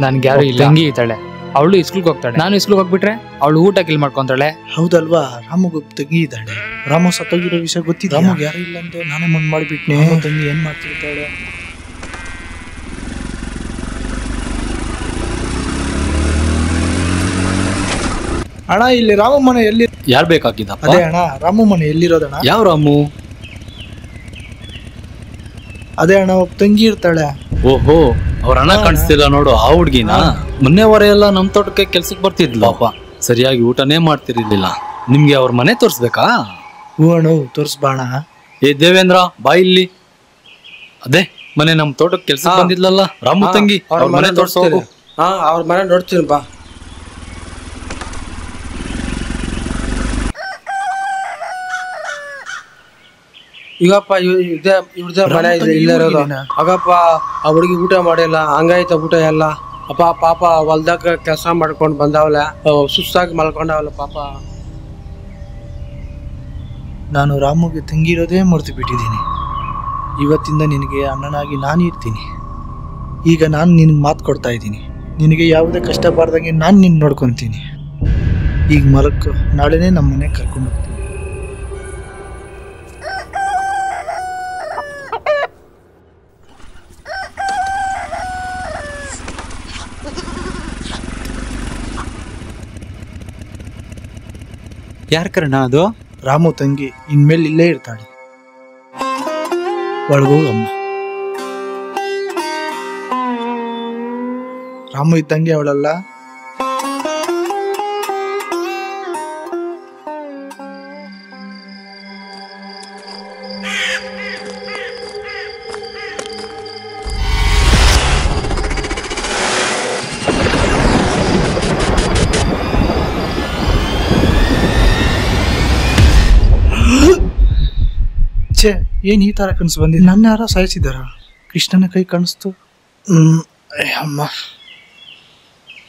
ನನ್ಗೆ ಯಾರು ಇಲ್ಲ. ತಂಗಿ ಇದ್ದಾಳೆ, ಅವಳು ಸ್ಕೂಲ್ಗೆ ಹೋಗ್ತಾಳೆ. ನಾನು ಸ್ಕೂಲ್ಗೆ ಹೋಗ್ಬಿಟ್ರೆ ಅವಳು ಊಟ ಕಿಲ್ ಮಾಡ್ಕೊಂತಾಳೆ. ಹೌದಲ್ವಾ? ರಾಮಗ್ ತಂಗಿ ಇದ್ದಾಳೆ. ರಾಮ ಸತ್ತೋಗಿರೋ ವಿಷಯ ಗೊತ್ತಿದೆ. ರಾಮಗ್ ಯಾರು ಇಲ್ಲ ಅಂತ ನಾನೇ ಮನ್ ಮಾಡ್ಬಿಟ್ನೆ. ತಂಗಿ ಏನ್ ಮಾಡ್ತಿರ್ತಾಳೆ? ಅಣ್ಣ ಇಲ್ಲಿ ರಾಮ ಮನೆ ಎಲ್ಲಿ? ಯಾರು ಬೇಕಾಗಿದ್ದಪ್ಪ? ಅದೇ ಅಣ್ಣ, ರಾಮ ಮನೆ ಎಲ್ಲಿರೋದಣ್ಣ? ಯಾವ ರಾಮು? ಅದೇ ಅಣ್ಣ, ಒಬ್ಬ ತಂಗಿ ಇರ್ತಾಳೆ. ಓಹೋ, ಅವ್ರ ಅಣ್ಣ ಕಾಣಿಸ್ತಿಲ್ಲ ನೋಡು, ಆ ಹುಡ್ಗಿನ. ಮೊನ್ನೆವರೆ ಎಲ್ಲ ನಮ್ ತೋಟಕ್ಕೆ ಕೆಲ್ಸಕ್ಕೆ ಬರ್ತಿದ್ಲು. ಪಾಪ ಸರಿಯಾಗಿ ಊಟನೇ ಮಾಡ್ತಿರ್ಲಿಲ್ಲ. ನಿಮ್ಗೆ ಅವ್ರ ಮನೆ ತೋರ್ಸ್ಬೇಕಾ? ಹೂ ಅಣ್ಣ, ತೋರ್ಸ್ಬಾಣ. ಏ ದೇವೇಂದ್ರ, ಬಾ ಇಲ್ಲಿ. ಅದೇ ಮನೆ ನಮ್ ತೋಟಕ್ಕೆ ಕೆಲ್ಸಕ್ಕೆ ಬಂದಿದ್ಲಲ್ಲ ರಾಮು ತಂಗಿ, ಅವ್ರ ಮನೆ ತೋರ್ಸೋದು. ಹಾ, ಅವ್ರ ಮನೆ ನೋಡ್ತೀನಿ ಬಾ. ಈಗಪ್ಪ ಇವ್ರದೇ ಮನೆ ಇದೆ, ಇಲ್ಲೇ ಇರೋದು. ಆಗಪ್ಪ ಆ ಹುಡುಗಿ ಊಟ ಮಾಡಿಲ್ಲ, ಹಂಗಾಯ್ತ ಊಟ ಎಲ್ಲ. ಅಪ್ಪ ಪಾಪ ಹೊಲ್ದಾಗ ಕೆಲಸ ಮಾಡ್ಕೊಂಡು ಬಂದಾವಲ್ಲ, ಸುಸ್ತಾಗಿ ಮಲ್ಕೊಂಡವಲ್ಲ ಪಾಪ. ನಾನು ರಾಮಗೆ ತಂಗಿರೋದೇ ಮರೆತು ಬಿಟ್ಟಿದ್ದೀನಿ. ಇವತ್ತಿಂದ ನಿನಗೆ ಅಣ್ಣನಾಗಿ ನಾನು ಇರ್ತೀನಿ. ಈಗ ನಾನು ನಿನಗೆ ಮಾತು ಕೊಡ್ತಾ ಇದ್ದೀನಿ. ನಿನಗೆ ಯಾವುದೇ ಕಷ್ಟ ಬಾರ್ದಂಗೆ ನಾನು ನಿನ್ನ ನೋಡ್ಕೊತೀನಿ. ಈಗ ಮಲಕ್ಕು, ನಾಳೆನೇ ನಮ್ಮ ಮನೆಗೆ ಕರ್ಕೊಂಡು ಹೋಗ್ತೀನಿ. ಯಾರ ಕರ್ಣ ಅದು? ರಾಮು ತಂಗಿ ಇನ್ಮೇಲೆ ಇಲ್ಲೇ ಇರ್ತಾಳೆ. ಒಳಗೋಗಮ್ಮ. ರಾಮು ಇದ್ದಂಗೆ ಅವಳಲ್ಲ. ಏನ್ ಈ ತರ ಕನಸು ಬಂದಿದೆ? ನನ್ನ ಯಾರ ಸಾಯಿಸಿದಾರ? ಕೃಷ್ಣನ ಕೈ ಕಾಣಿಸ್ತು. ಅಮ್ಮ,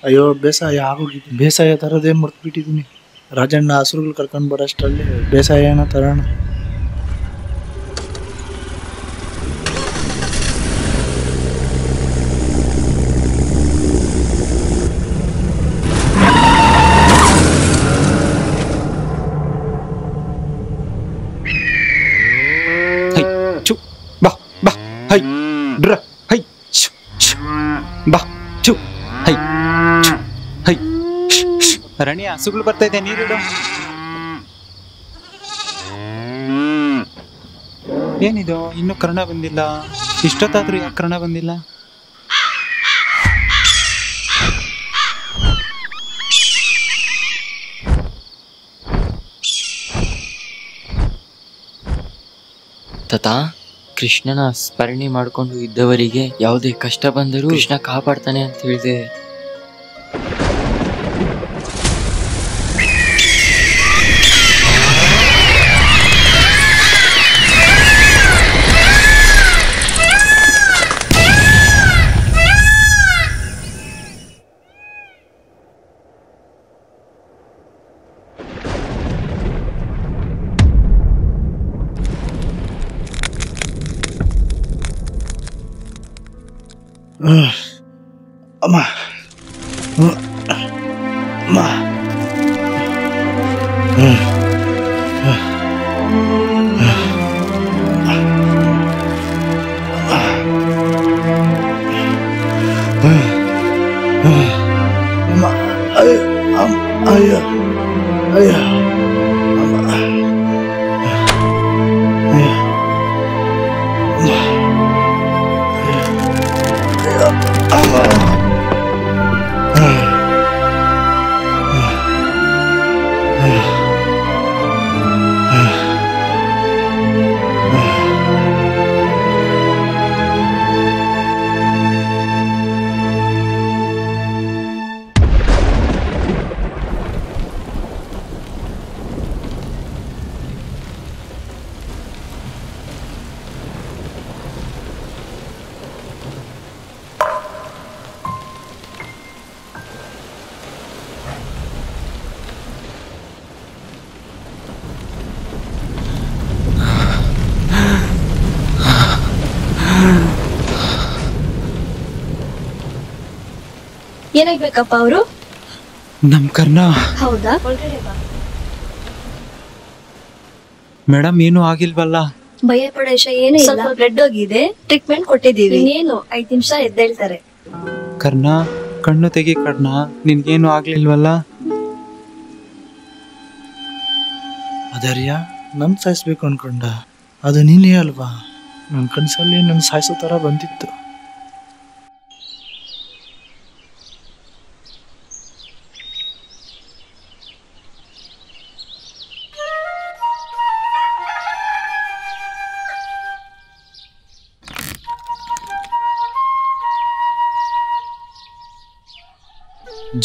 ಅಯ್ಯೋ ಬೇಸಾಯ ಆಗೋಗಿದೆ. ಬೇಸಾಯ ತರೋದೇ ಮರ್ತು ಬಿಟ್ಟಿದ್ದೀನಿ. ರಾಜಣ್ಣ ಹಸುರುಗಳು ಕರ್ಕೊಂಡು ಬರೋಷ್ಟರಲ್ಲಿ ಬೇಸಾಯನ ತರೋಣ. ರಣಿ, ಹಸುಗಳು ಬರ್ತಾ ಇದೆ, ನೀರಿಡು. ಏನಿದು ಇನ್ನು ಕರ್ಣ ಬಂದಿಲ್ಲ? ಇಷ್ಟೊತ್ತಾದ್ರೂ ಯಾಕೆ ಕರ್ಣ ಬಂದಿಲ್ಲ? ತಥಾ ಕೃಷ್ಣನ ಸ್ಮರಣೆ ಮಾಡ್ಕೊಂಡು ಇದ್ದವರಿಗೆ ಯಾವುದೇ ಕಷ್ಟ ಬಂದರೂ ಕೃಷ್ಣ ಕಾಪಾಡ್ತಾನೆ ಅಂತ ಹೇಳಿದೆ. ಅಮ್ಮ, ಅಮ್ಮ, ಅಯ್ಯ ಅಯ್ಯ ಏನಾಗ್ಬೇಕಪ್ಪ ಅವರು? ನಮ್ ಕರ್ಣ. ಹೌದಾ? ಒಳಗಡೆ ಬಾ. ಮೇಡಮ್ ಏನು ಆಗಿಲ್ವಲ್ಲ? ಭಯ ಪಡೋ ವಿಷಯ ಏನೂ ಇಲ್ಲ. ಸ್ವಲ್ಪ ಬ್ಲಡ್ ಹೋಗಿದೆ, ಟ್ರೀಟ್ಮೆಂಟ್ ಕೊಟ್ಟಿದ್ದೀವಿ. ಇನ್ನೇನು 5 ನಿಮಿಷ ಎದ್ದೇಳ್ತಾರೆ. ಕರ್ಣ, ಕಣ್ಣು ತೆಗಿ ಕರ್ಣ, ನಿನ್ಗೇನು ಆಗ್ಲಿಲ್ವಲ್ಲ? ಅದರ್ಯ ನನ್ ಸಾಯಿಸ್ಬೇಕು ಅನ್ಕೊಂಡ, ಅದು ನೀನೇ ಅಲ್ವಾ? ನನ್ನ ಕನಸಲ್ಲಿ ನನ್ನ ಸಾಯಿಸೋ ತರ ಬಂದಿತ್ತು.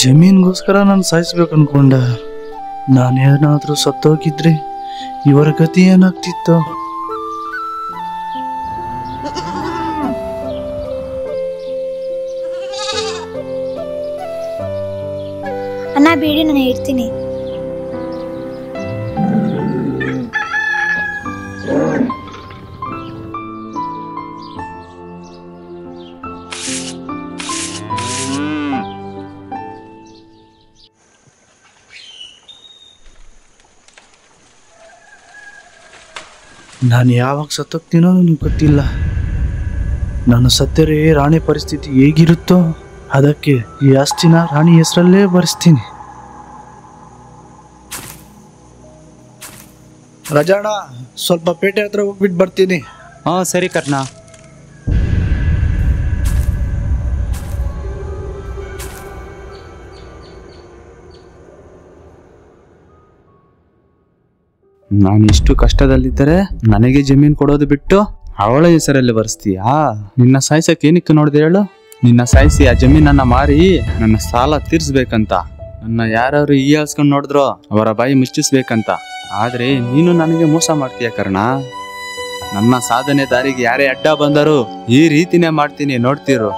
ಜಮೀನ್ಗೋಸ್ಕರ ನಾನು ಸಾಯಿಸ್ಬೇಕು ಅನ್ಕೊಂಡ. ನಾನೇನಾದ್ರೂ ಸತ್ತೋಗಿದ್ರೆ ಇವರ ಗತಿ ಏನಾಗ್ತಿತ್ತು? ಅಣ್ಣ ಬೇಡಿ, ನಾನು ಹೇಳ್ತೀನಿ. ನಾನು ಯಾವಾಗ ಸತ್ತೋಗ್ತೀನೋ ನನಗೆ ಗೊತ್ತಿಲ್ಲ. ನಾನು ಸತ್ತರೆ ರಾಣಿ ಪರಿಸ್ಥಿತಿ ಹೇಗಿರುತ್ತೋ ಅದಕ್ಕೆ ಈ ಆಸ್ತಿನ ರಾಣಿ ಹೆಸರಲ್ಲೇ ಬರೆಸ್ತೀನಿ. ರಜಾಣ, ಸ್ವಲ್ಪ ಪೇಟೆ ಹತ್ರ ಹೋಗ್ಬಿಟ್ಟು ಬರ್ತೀನಿ. ಹಾ ಸರಿ ಕರ್ಣ. ನಾನು ಇಷ್ಟು ಕಷ್ಟದಲ್ಲಿದ್ದರೆ ನನಗೆ ಜಮೀನ್ ಕೊಡೋದು ಬಿಟ್ಟು ಅವಳ ಹೆಸರಲ್ಲಿ ಬರ್ಸ್ತೀಯಾ? ನಿನ್ನ ಸಾಯಿಸಕ್ಕೆ ಏನಿತ್ತು ನೋಡಿದೆ ಹೇಳು? ನಿನ್ನ ಸಾಯಿಸಿ ಆ ಜಮೀನನ್ನ ಮಾರಿ ನನ್ನ ಸಾಲ ತೀರ್ಸ್ಬೇಕಂತ. ನನ್ನ ಯಾರು ಹೀಯಾಳ್ಸ್ಕೊಂಡು ನೋಡಿದ್ರೋ ಅವರ ಬಾಯಿ ಮುಚ್ಚಿಸ್ಬೇಕಂತ. ಆದ್ರೆ ನೀನು ನನಗೆ ಮೋಸ ಮಾಡ್ತೀಯ ಕರ್ಣ. ನನ್ನ ಸಾಧನೆ ದಾರಿಗೆ ಯಾರೇ ಅಡ್ಡ ಬಂದರೂ ಈ ರೀತಿನೇ ಮಾಡ್ತೀನಿ, ನೋಡ್ತಿರು.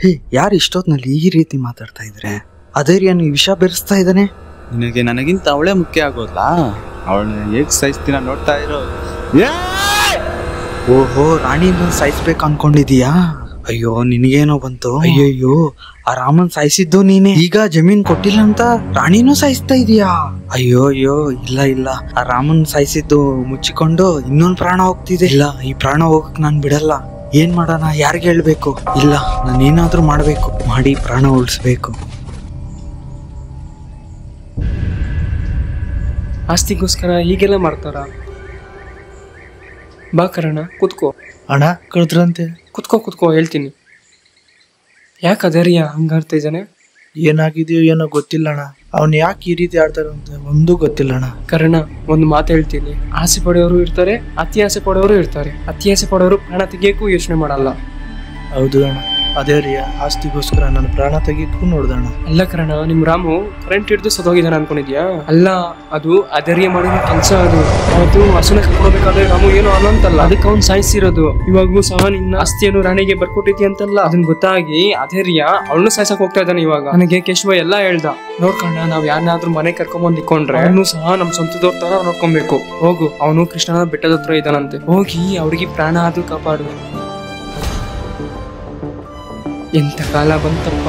ಹೇ, ಯಾರು ಇಷ್ಟೊತ್ನಲ್ಲಿ ಈ ರೀತಿ ಮಾತಾಡ್ತಾ ಇದ್ರೆ? ಅಧೈರ್ಯನು ವಿಷ ಬೆರೆಸ್ತಾ ಇದ್ದಾನೆ. ನಿನಗೆ ನನಗಿಂತ ಅವಳೇ ಮುಖ್ಯ ಆಗೋದ್ಲಾ? ಅವಳನ್ನ ಹೇಗ್ ಸಾಯಿಸ್ತೀನ ನೋಡ್ತಾ ಇರೋ. ಓಹೋ, ರಾಣಿನ ಸಾಯಿಸ್ಬೇಕು ಅನ್ಕೊಂಡಿದೀಯಾ? ಅಯ್ಯೋ, ನಿನಗೇನೋ ಬಂತು. ಅಯ್ಯಯ್ಯೋ, ಆ ರಾಮನ್ ಸಾಯಿಸಿದ್ದು ನೀನೆ. ಈಗ ಜಮೀನ್ ಕೊಟ್ಟಿಲ್ಲ ಅಂತ ರಾಣಿನೂ ಸಾಯಿಸ್ತಾ ಇದೀಯಾ? ಅಯ್ಯೋ ಅಯ್ಯೋ, ಇಲ್ಲ ಇಲ್ಲ, ಆ ರಾಮನ್ ಸಾಯಿಸಿದ್ದು ಮುಚ್ಚಿಕೊಂಡು ಇನ್ನೊಂದು ಪ್ರಾಣ ಹೋಗ್ತಿದೆ. ಇಲ್ಲ, ಈ ಪ್ರಾಣ ಹೋಗಕ್ ನಾನ್ ಬಿಡಲ್ಲ. ಏನ್ ಮಾಡೋಣ? ಯಾರಿಗೆ ಹೇಳ್ಬೇಕು? ಇಲ್ಲ, ನಾನೇನಾದ್ರೂ ಮಾಡ್ಬೇಕು, ಮಾಡಿ ಪ್ರಾಣ ಉಳಿಸ್ಬೇಕು. ಆಸ್ತಿಗೋಸ್ಕರ ಹೀಗೆಲ್ಲ ಮಾಡ್ತಾರ? ಬಾ ಕರಣ, ಕುತ್ಕೋ. ಅಣ್ಣ ಕಳೆದ್ರಂತೆ. ಕುತ್ಕೋ ಹೇಳ್ತೀನಿ. ಯಾಕೆ ಅಧೈರ್ಯ ಹಂಗಾಡ್ತಾ ಇದ್ದಾನೆ? ಏನಾಗಿದೆಯೋ ಏನೋ ಗೊತ್ತಿಲ್ಲ ಅಣ್ಣ. ಅವನ್ ಯಾಕೆ ಈ ರೀತಿ ಆಡ್ತಾರ ಅಂತ ಒಂದೂ ಗೊತ್ತಿಲ್ಲ ಅಣ್ಣ. ಕರ್ಣ, ಒಂದು ಮಾತು ಹೇಳ್ತೀನಿ. ಆಸೆ ಪಡೆಯೋರು ಇರ್ತಾರೆ, ಅತಿ ಆಸೆ ಪಡೋರು ಇರ್ತಾರೆ. ಅತಿ ಆಸೆ ಪಡೋರು ಪ್ರಾಣ ತೆಗಿಯಕ್ಕೂ ಯೋಚನೆ ಮಾಡಲ್ಲ. ಹೌದು ಅಣ್ಣ, ಅದೇ ರೀ ಆಸ್ತಿಗೋಸ್ಕರ ನನ್ನ ಪ್ರಾಣ ತೆಗಿಯಕ್ಕೂ ನೋಡ್ದಣ್ಣ. ಅಲ್ಲ ಕರ್ಣ, ನಿಮ್ ರಾಮು ಕರೆಂಟ್ ಹಿಡಿದು ಸತ್ತೋಗಿದ್ದಾನೆ ಅನ್ಕೊಂಡಿದ್ಯಾ? ಅಲ್ಲ, ಅದು ಅಧೈರ್ಯ ಮಾಡಿದ ಕೆಲಸ. ಅದು ಅವತ್ತು ಹಸುನ ಕರ್ಕೊಳ್ಬೇಕಾದ್ರೆ ರಾಮು ಏನೋ ಅನ್ನಂತಲ್ಲ, ಅದಕ್ಕೆ ಅವ್ನು ಸಾಯಿಸಿರೋದು. ಇವಾಗೂ ಸಹ ನಿನ್ನ ಆಸ್ತಿಯನ್ನು ರಾಣಿಗೆ ಬರ್ಕೊಟ್ಟಿದ್ದಿ ಅಂತಲ್ಲ, ಅದನ್ನ ಗೊತ್ತಾಗಿ ಅಧೈರ್ಯ ಅವನು ಸಾಯ್ಸಕ್ ಹೋಗ್ತಾ ಇದ್ದಾನೆ. ಇವಾಗ ನನಗೆ ಕೇಶವ ಎಲ್ಲ ಹೇಳ್ದ. ನೋಡ್ಕಣ್ಣ, ನಾವ್ ಯಾರನ್ನಾದ್ರೂ ಮನೆ ಕರ್ಕೊಂಬಂದ್ ನಿಕ್ಕೊಂಡ್ರೆ ಅವನು ಸಹ ನಮ್ ಸ್ವಂತದವ್ರ ತರ ನೋಡ್ಕೊಬೇಕು. ಹೋಗು, ಅವನು ಕೃಷ್ಣನ ಬೆಟ್ಟದ ಹತ್ರ ಇದ್ದಾನಂತೆ, ಹೋಗಿ ಅವ್ರಿಗೆ ಪ್ರಾಣ ಆದ್ರೂ ಕಾಪಾಡು. ಎಂತ ಕಾಲ ಬಂತಪ್ಪ.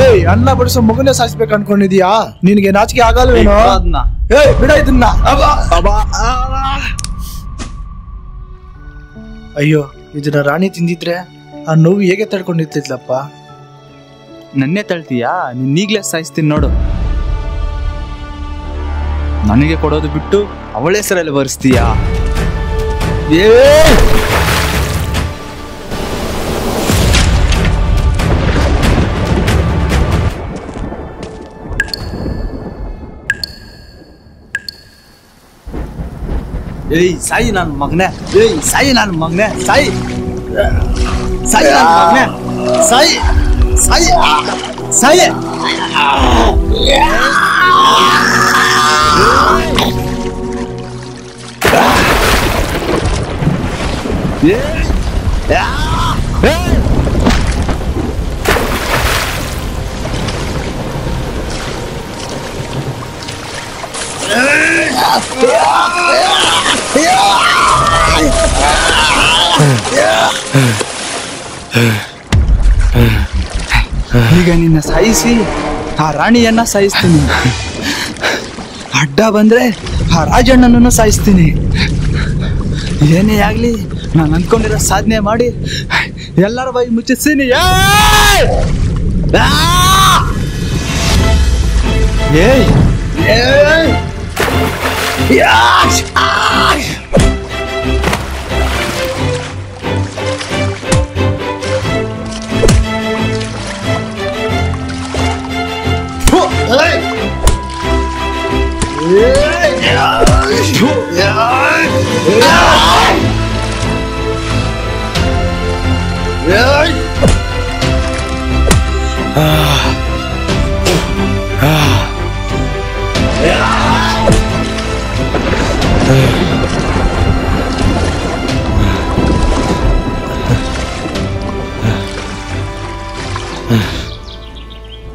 ಏಯ್, ಅನ್ನ ಬಡಿಸೋ ಮಗುನೇ ಸಾಯಿಸ್ಬೇಕು ಅನ್ಕೊಂಡಿದ್ಯಾ? ನಿನ್ಗೆ ನಾಚಿಕೆ ಆಗಲ್ವೇನೋ? ಏಯ್, ಬಿಡ ಇದನ್ನ. ಅಯ್ಯೋ, ಇದನ್ನ ರಾಣಿ ತಿಂದಿದ್ರೆ ಆ ನೋವು ಹೇಗೆ ತಡ್ಕೊಂಡಿರ್ತಿದ್ಲಪ್ಪ? ನನ್ನೇ ತಳ್ತೀಯಾ? ನೀಗ್ಲೇ ಸಾಯಿಸ್ತೀನಿ ನೋಡು. ನನಗೆ ಕೊಡೋದು ಬಿಟ್ಟು ಅವಳ ಹೆಸರಲ್ಲಿ ಬರ್ಸ್ತೀಯಾ? ಏಯ್ ಸಾಯಿ ನನ್ನ ಮಗನೇ, ಏಯ್ ಸಾಯಿ ನನ್ನ ಮಗನೇ, ಸಾಯಿ ಸಾಯಿ ನನ್ನ ಮಗನೇ, ಸಾಯಿ ಸಾಯಿ ಸಾಯಿ. ಈಗ ನಿನ್ನ ಸಾಯಿಸಿ ಆ ರಾಣಿಯನ್ನ ಸಾಯಿಸ್ತೀನಿ. ಅಡ್ಡ ಬಂದ್ರೆ ಆ ರಾಜಣ್ಣನನ್ನು ಸಾಯಿಸ್ತೀನಿ. ಏನೇ ಆಗ್ಲಿ ನಾನು ಅನ್ಕೊಂಡಿರೋ ಸಾಧನೆ ಮಾಡಿ ಎಲ್ಲರ ಬಾಯಿ ಮುಚ್ಚಿಸ್ತೀನಿ.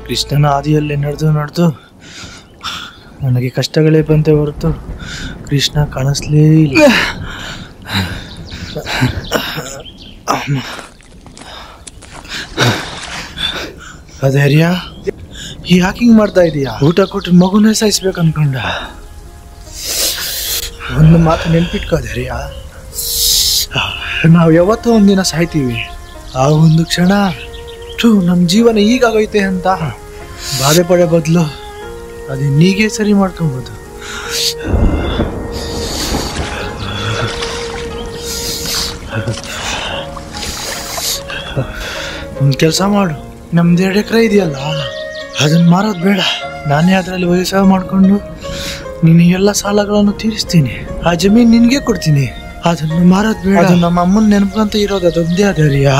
ಕೃಷ್ಣನ ಆದಿಯಲ್ಲಿ ನಡೆದು ನನಗೆ ಕಷ್ಟಗಳೇ ಬಂತೆ ಹೊರತು ಕೃಷ್ಣ ಕಾಣಿಸ್ಲೇ ಇಲ್ಲ. ಅದೇರ್ಯ ಯಾಕೆ ಹಿಂಗ್ ಮಾಡ್ತಾ ಇದೀಯಾ? ಊಟ ಕೊಟ್ಟು ಮಗುನೇ ಸಾಯಿಸ್ಬೇಕು ಅನ್ಕೊಂಡ. ಒಂದು ಮಾತು ನೆನ್ಪಿಟ್ಕೋದೇರ್ಯ, ನಾವು ಯಾವತ್ತೂ ಒಂದಿನ ಸಾಯ್ತೀವಿ. ಆ ಒಂದು ಕ್ಷಣ ನಮ್ಮ ಜೀವನ ಈಗಾಗೈತೆ ಅಂತ ಬಾಧೆ ಪಡೋ ಬದಲು ಅದನ್ನೀಗೆ ಸರಿ ಮಾಡ್ಕೊಬೋದು. ಒಂದು ಕೆಲಸ ಮಾಡು, ನಮ್ದು 2 ಎಕರೆ ಇದೆಯಲ್ಲ ಅದನ್ನ ಮಾರೋದು ಬೇಡ. ನಾನೇ ಅದರಲ್ಲಿ ವ್ಯವಸಾಯ ಮಾಡ್ಕೊಂಡು ನಿನಗೆಲ್ಲ ಸಾಲಗಳನ್ನು ತೀರಿಸ್ತೀನಿ. ಆ ಜಮೀನು ನಿನಗೆ ಕೊಡ್ತೀನಿ. ಅದನ್ನು ಮಾರೋದು ಬೇಡ. ಅದು ನಮ್ಮ ಅಮ್ಮನ ನೆನಪಂತ ಇರೋದು ಅದೊಂದೇ ಅದರಿಯಾ.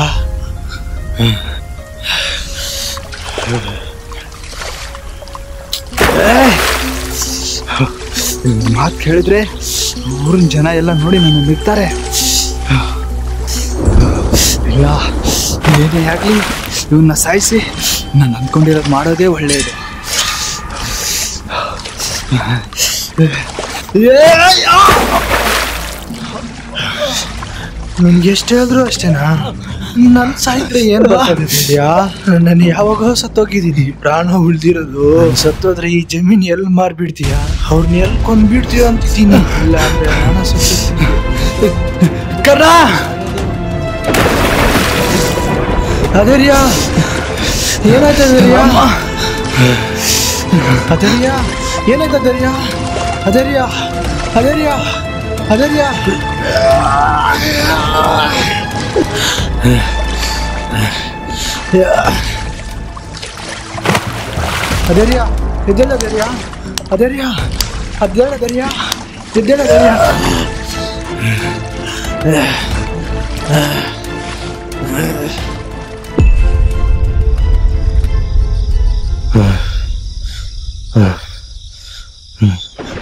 ಮಾತು ಕೇಳಿದ್ರೆ ಊರಿನ ಜನ ಎಲ್ಲ ನೋಡಿ ನನ್ನ ನಿಲ್ತಾರೆ. ಇಲ್ಲ, ಏನೇ ಆಗಲಿ ಇವನ್ನ ಸಾಯಿಸಿ ನಾನು ಅನ್ಕೊಂಡಿರೋದು ಮಾಡೋದೇ ಒಳ್ಳೆಯದು. ನಿನ್ಗೆ ಎಷ್ಟೇ ಆದ್ರೂ ಅಷ್ಟೇನಾ? ನನ್ ಸಾಯಿದ್ರೆ ಏನ್ ಬರ್ತದೆ? ನಾನು ಯಾವಾಗ ಸತ್ತೋಗಿದ್ದೀನಿ, ಪ್ರಾಣ ಉಳ್ದಿರೋದು. ಸತ್ತೋದ್ರೆ ಈ ಜಮೀನ್ ಎಲ್ಲಿ ಮಾರ್ಬಿಡ್ತೀಯ? ಅವ್ರನ್ನ ಎಲ್ಲಿ ಕೊಂಡ್ಬಿಡ್ತೀಯ ಅಂತಿದ್ದೀನಿ. ಇಲ್ಲ ಅಂದ್ರೆ ಪ್ರಾಣ ಸತ್ತಿದ್ದೀನಿ. ಕರ್ಣ ಅದೇರಿಯಾ, ಏನಾಯ್ತು ಅದೇರಿಯಾ? ಅದೇರಿಯಾ ಏನಾಯ್ತು? ಅದೇರಿಯಾ ಅದೇರಿಯಾ ಅದೇರಿಯಾ ಅದೇರಿಯಾ ಅದೇರಿಯಾ ಎದ್ದೇಳ ಅದೇರಿಯಾ ಅದೇರಿಯಾ ಅದೇಳ ಅದೇರಿಯಾ ಎದ್ದೇಳ ಅದೇರಿಯಾ.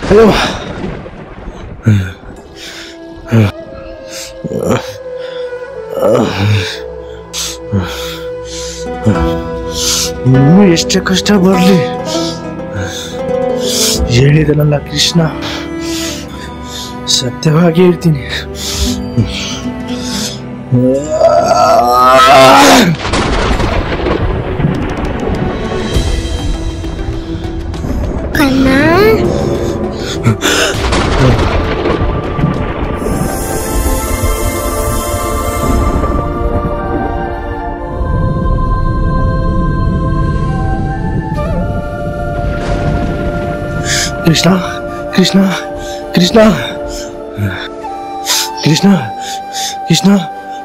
ಹಲೋ, ಇನ್ನೂ ಎಷ್ಟೇ ಕಷ್ಟ ಬರ್ಲಿ, ಹೇಳಿದನಲ್ಲ ಕೃಷ್ಣ, ಸತ್ಯವಾಗಿ ಹೇಳ್ತೀನಿ. ಕೃಷ್ಣ ಕೃಷ್ಣ ಕೃಷ್ಣ ಕೃಷ್ಣ ಕೃಷ್ಣ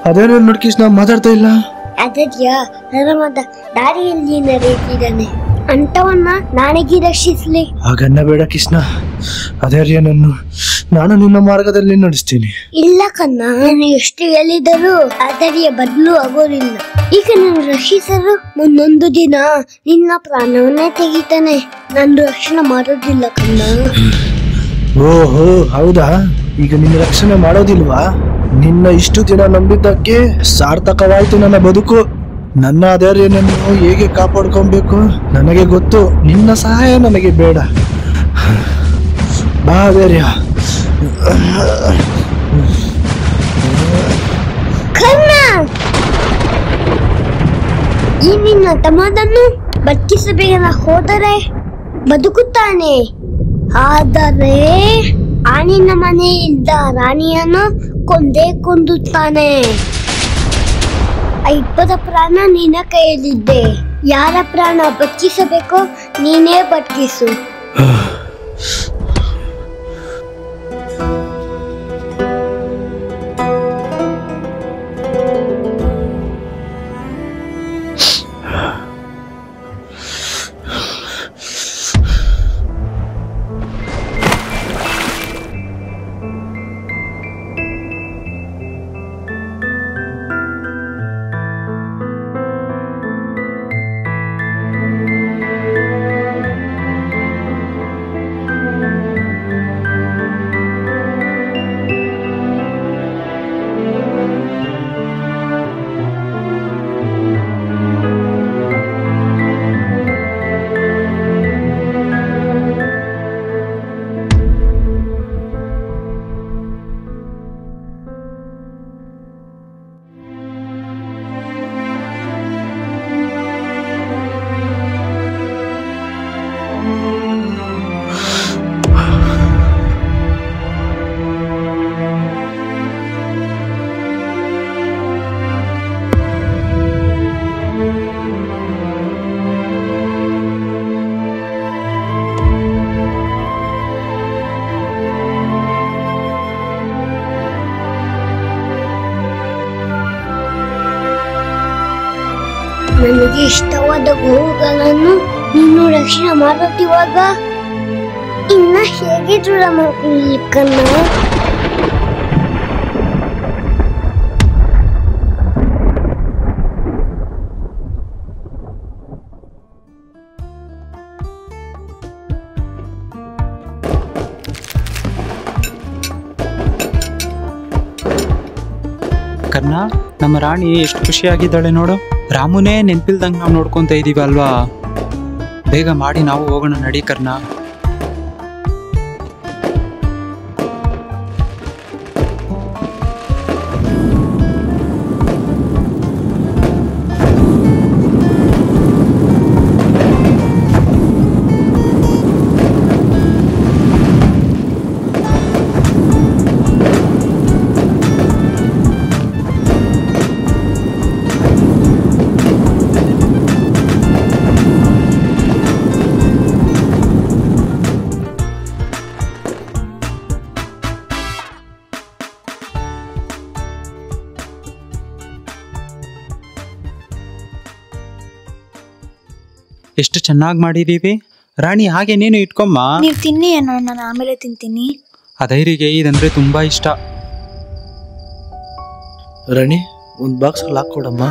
ಅದೇನೋ ನೋಡಿ ಕೃಷ್ಣ ಮಾತಾಡ್ತಾ ಇಲ್ಲ. ಅದಕ್ಕೆ ದಾರಿಯಲ್ಲಿ ನಡೆಯುತ್ತಿದ್ದಾನೆ. ಅಂತವನ್ನ ನಾಳೆಗೆ ರಕ್ಷಿಸ್ಲಿ. ಹಾಗನ್ನ ಬೇಡ ಕೃಷ್ಣ, ಅಧೈರ್ಯನನ್ನು ನಾನು ನಿನ್ನ ಮಾರ್ಗದಲ್ಲಿ ನಡೆಸ್ತೀನಿ. ಇಲ್ಲ ಕನ್ನ, ನಾನು ಎಷ್ಟು ಹೇಳಿದರೂ ಅಧೈರ್ಯ ಬದಲು ಆಗೋದಿಲ್ಲ. ಈಗ ನಾನು ರಕ್ಷಿಸಲು ಮುಂದೊಂದು ದಿನ ನಿನ್ನ ಪ್ರಾಣವನ್ನೇ ತೆಗಿತಾನೆ. ನಾನು ರಕ್ಷಣೆ ಮಾಡೋದಿಲ್ಲ ಕನ್ನ. ಓಹೋ ಹೌದಾ, ಈಗ ನಿನ್ನ ರಕ್ಷಣೆ ಮಾಡೋದಿಲ್ವಾ? ನಿನ್ನ ಇಷ್ಟು ದಿನ ನಂಬಿದ್ದಕ್ಕೆ ಸಾರ್ಥಕವಾಯ್ತು ನನ್ನ ಬದುಕು. ನನ್ನ ಅಧೈರ್ಯನನ್ನು ಹೇಗೆ ಕಾಪಾಡ್ಕೊಬೇಕು ನನಗೆ ಗೊತ್ತು. ನಿನ್ನ ಸಹಾಯ ನನಗೆ ಬೇಡ. ಬಾ ಅಧೈರ್ಯ. ಈ ನಿನ್ನ ತಮ್ಮದನ್ನು ಬದುಕಿಸಬೇಕಲ್ಲ, ಹೋದರೆ ಬದುಕುತ್ತಾನೆ. ಆದರೆ ಆನಿನ ಮನೆಯಿಂದ ರಾಣಿಯನ್ನು ಕೊಂದುತ್ತಾನೆ. ಇಬ್ಬರ ಪ್ರಾಣ ನಿನ್ನ ಕೈಯಲ್ಲಿದ್ದೆ. ಯಾರ ಪ್ರಾಣ ಬದುಕಿಸಬೇಕೋ ನೀನೇ ಬದುಕಿಸು. ನನಗೆ ಇಷ್ಟವಾದ ಗೋವುಗಳನ್ನು ನೀನು ರಕ್ಷಣೆ ಮಾಡುತ್ತಿರುವಾಗ ಇನ್ನ ಹೇಗೆ ದೃಢ ಮಾಡ್ಕೊಳ್ಳಿಕ್ಕನ್ನ? ಕರ್ಣ, ನಮ್ಮ ರಾಣಿ ಎಷ್ಟು ಖುಷಿಯಾಗಿದ್ದಾಳೆ ನೋಡು. ರಾಮುನೇ ನೆನ್ಪಿಲ್ದಂಗೆ ನಾವು ನೋಡ್ಕೊಂತ ಇದೀವಿ ಅಲ್ವಾ? ಬೇಗ ಮಾಡಿ ನಾವು ಹೋಗೋಣ, ನಡಿ ಕರ್ಣ. ಎಷ್ಟು ಚೆನ್ನಾಗಿ ಮಾಡಿದೀವಿ ರಾಣಿ. ಹಾಗೆ ನೀನು ಇಟ್ಕೊಮ್ಮ. ನೀವು ತಿನ್ನಿ ಅಣ್ಣ, ನಾನು ಆಮೇಲೆ ತಿಂತೀನಿ. ಅಧೈರ್ಯಗೆ ಇದಂದ್ರೆ ತುಂಬಾ ಇಷ್ಟ. ರಾಣಿ, ಒಂದು ಬಾಕ್ಸ್ ಹಾಕೊಡಮ್ಮ.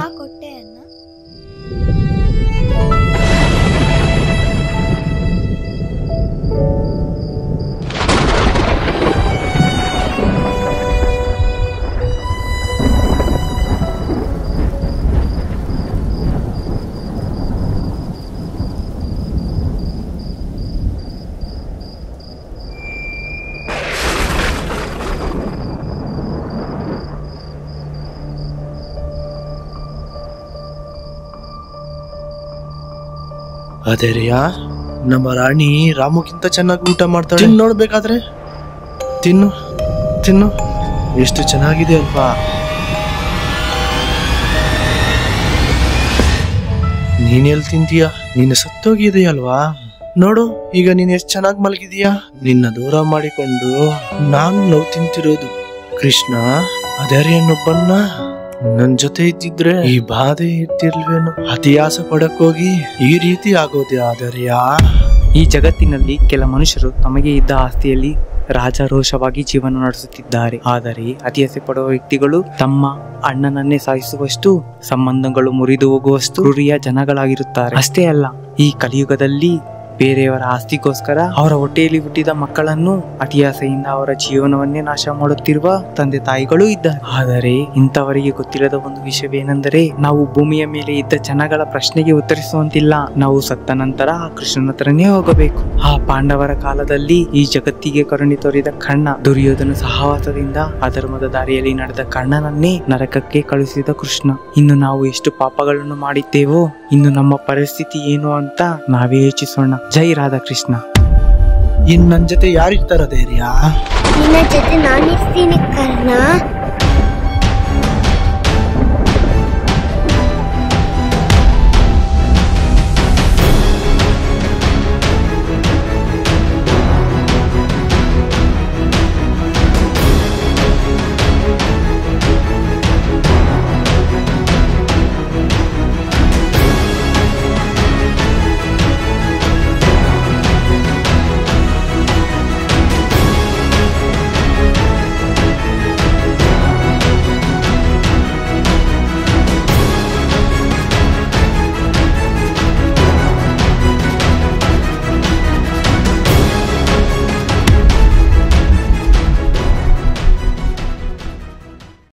ಅದೇರಿಯಾ, ನಮ್ಮ ರಾಣಿ ರಾಮುಗಿಂತ ಚೆನ್ನಾಗಿ ಊಟ ಮಾಡ್ತಾಳೆ. ನೋಡ್ಬೇಕಾದ್ರೆ ತಿನ್ನು ತಿನ್ನು, ಎಷ್ಟು ಚೆನ್ನಾಗಿದೆ ಅಲ್ವಾ? ನೀನೆಲ್ಲಿ ತಿಂತೀಯ? ನೀನು ಸತ್ತೋಗಿದೆಯಲ್ವಾ? ನೋಡು, ಈಗ ನೀನ್ ಎಷ್ಟು ಚೆನ್ನಾಗಿ ಮಲಗಿದೀಯಾ. ನಿನ್ನ ದೂರ ಮಾಡಿಕೊಂಡು ನಾನು ನೋವು ತಿಂತಿರೋದು. ಕೃಷ್ಣ ಅಧೈರ್ಯನೊಬ್ಬನ್ನ ನನ್ ಜೊತೆ ಇದ್ದಿದ್ರೆ ಈ ಬಾಧೆ ಇರ್ತಿರ್ಲ್ವೇನು. ಅತಿಯಾಸ ಪಡಕ್ಕೋಗಿ ಈ ರೀತಿ ಆಗೋದೆ ಆದರ್ಯ. ಈ ಜಗತ್ತಿನಲ್ಲಿ ಕೆಲ ಮನುಷ್ಯರು ತಮಗೆ ಇದ್ದ ಆಸ್ತಿಯಲ್ಲಿ ರಾಜಾರೋಷವಾಗಿ ಜೀವನ ನಡೆಸುತ್ತಿದ್ದಾರೆ. ಆದರೆ ಅತಿಯಾಸೆ ಪಡುವ ವ್ಯಕ್ತಿಗಳು ತಮ್ಮ ಅಣ್ಣನನ್ನೇ ಸಾಯಿಸುವಷ್ಟು, ಸಂಬಂಧಗಳು ಮುರಿದು ಹೋಗುವಷ್ಟು ಕ್ರೂರಿಯ ಜನಗಳಾಗಿರುತ್ತಾರೆ. ಅಷ್ಟೇ ಅಲ್ಲ, ಈ ಕಲಿಯುಗದಲ್ಲಿ ಬೇರೆಯವರ ಆಸ್ತಿಗೋಸ್ಕರ ಅವರ ಹೊಟ್ಟೆಯಲ್ಲಿ ಹುಟ್ಟಿದ ಮಕ್ಕಳನ್ನು ಅತಿಯಾಸೆಯಿಂದ ಅವರ ಜೀವನವನ್ನೇ ನಾಶ ಮಾಡುತ್ತಿರುವ ತಂದೆ ತಾಯಿಗಳು ಇದ್ದಾರೆ. ಆದರೆ ಇಂಥವರಿಗೆ ಗೊತ್ತಿಲ್ಲದ ಒಂದು ವಿಷಯವೇನೆಂದರೆ, ನಾವು ಭೂಮಿಯ ಮೇಲೆ ಇದ್ದ ಜನಗಳ ಪ್ರಶ್ನೆಗೆ ಉತ್ತರಿಸುವಂತಿಲ್ಲ. ನಾವು ಸತ್ತ ನಂತರ ಆ ಕೃಷ್ಣನ ಹತ್ರನೇ ಹೋಗಬೇಕು. ಆ ಪಾಂಡವರ ಕಾಲದಲ್ಲಿ ಈ ಜಗತ್ತಿಗೆ ಕರುಣೆ ತೋರಿದ ಕರ್ಣ, ದುರ್ಯೋಧನ ಸಹವಾಸದಿಂದ ಅಧರ್ಮದ ದಾರಿಯಲ್ಲಿ ನಡೆದ ಕರ್ಣನನ್ನೇ ನರಕಕ್ಕೆ ಕಳುಹಿಸಿದ ಕೃಷ್ಣ. ಇನ್ನು ನಾವು ಎಷ್ಟು ಪಾಪಗಳನ್ನು ಮಾಡಿದ್ದೇವೋ, ಇನ್ನು ನಮ್ಮ ಪರಿಸ್ಥಿತಿ ಏನು ಅಂತ ನಾವೇ ಯೋಚಿಸೋಣ. ಜೈ ರಾಧಾಕೃಷ್ಣ. ಇನ್ ನನ್ ಜೊತೆ ಯಾರಿರ್ತಾರ ಧೈರ್ಯ? ನಿನ್ನ ಜೊತೆ ನಾನಿರ್ತೀನಿ ಕರ್ಣ.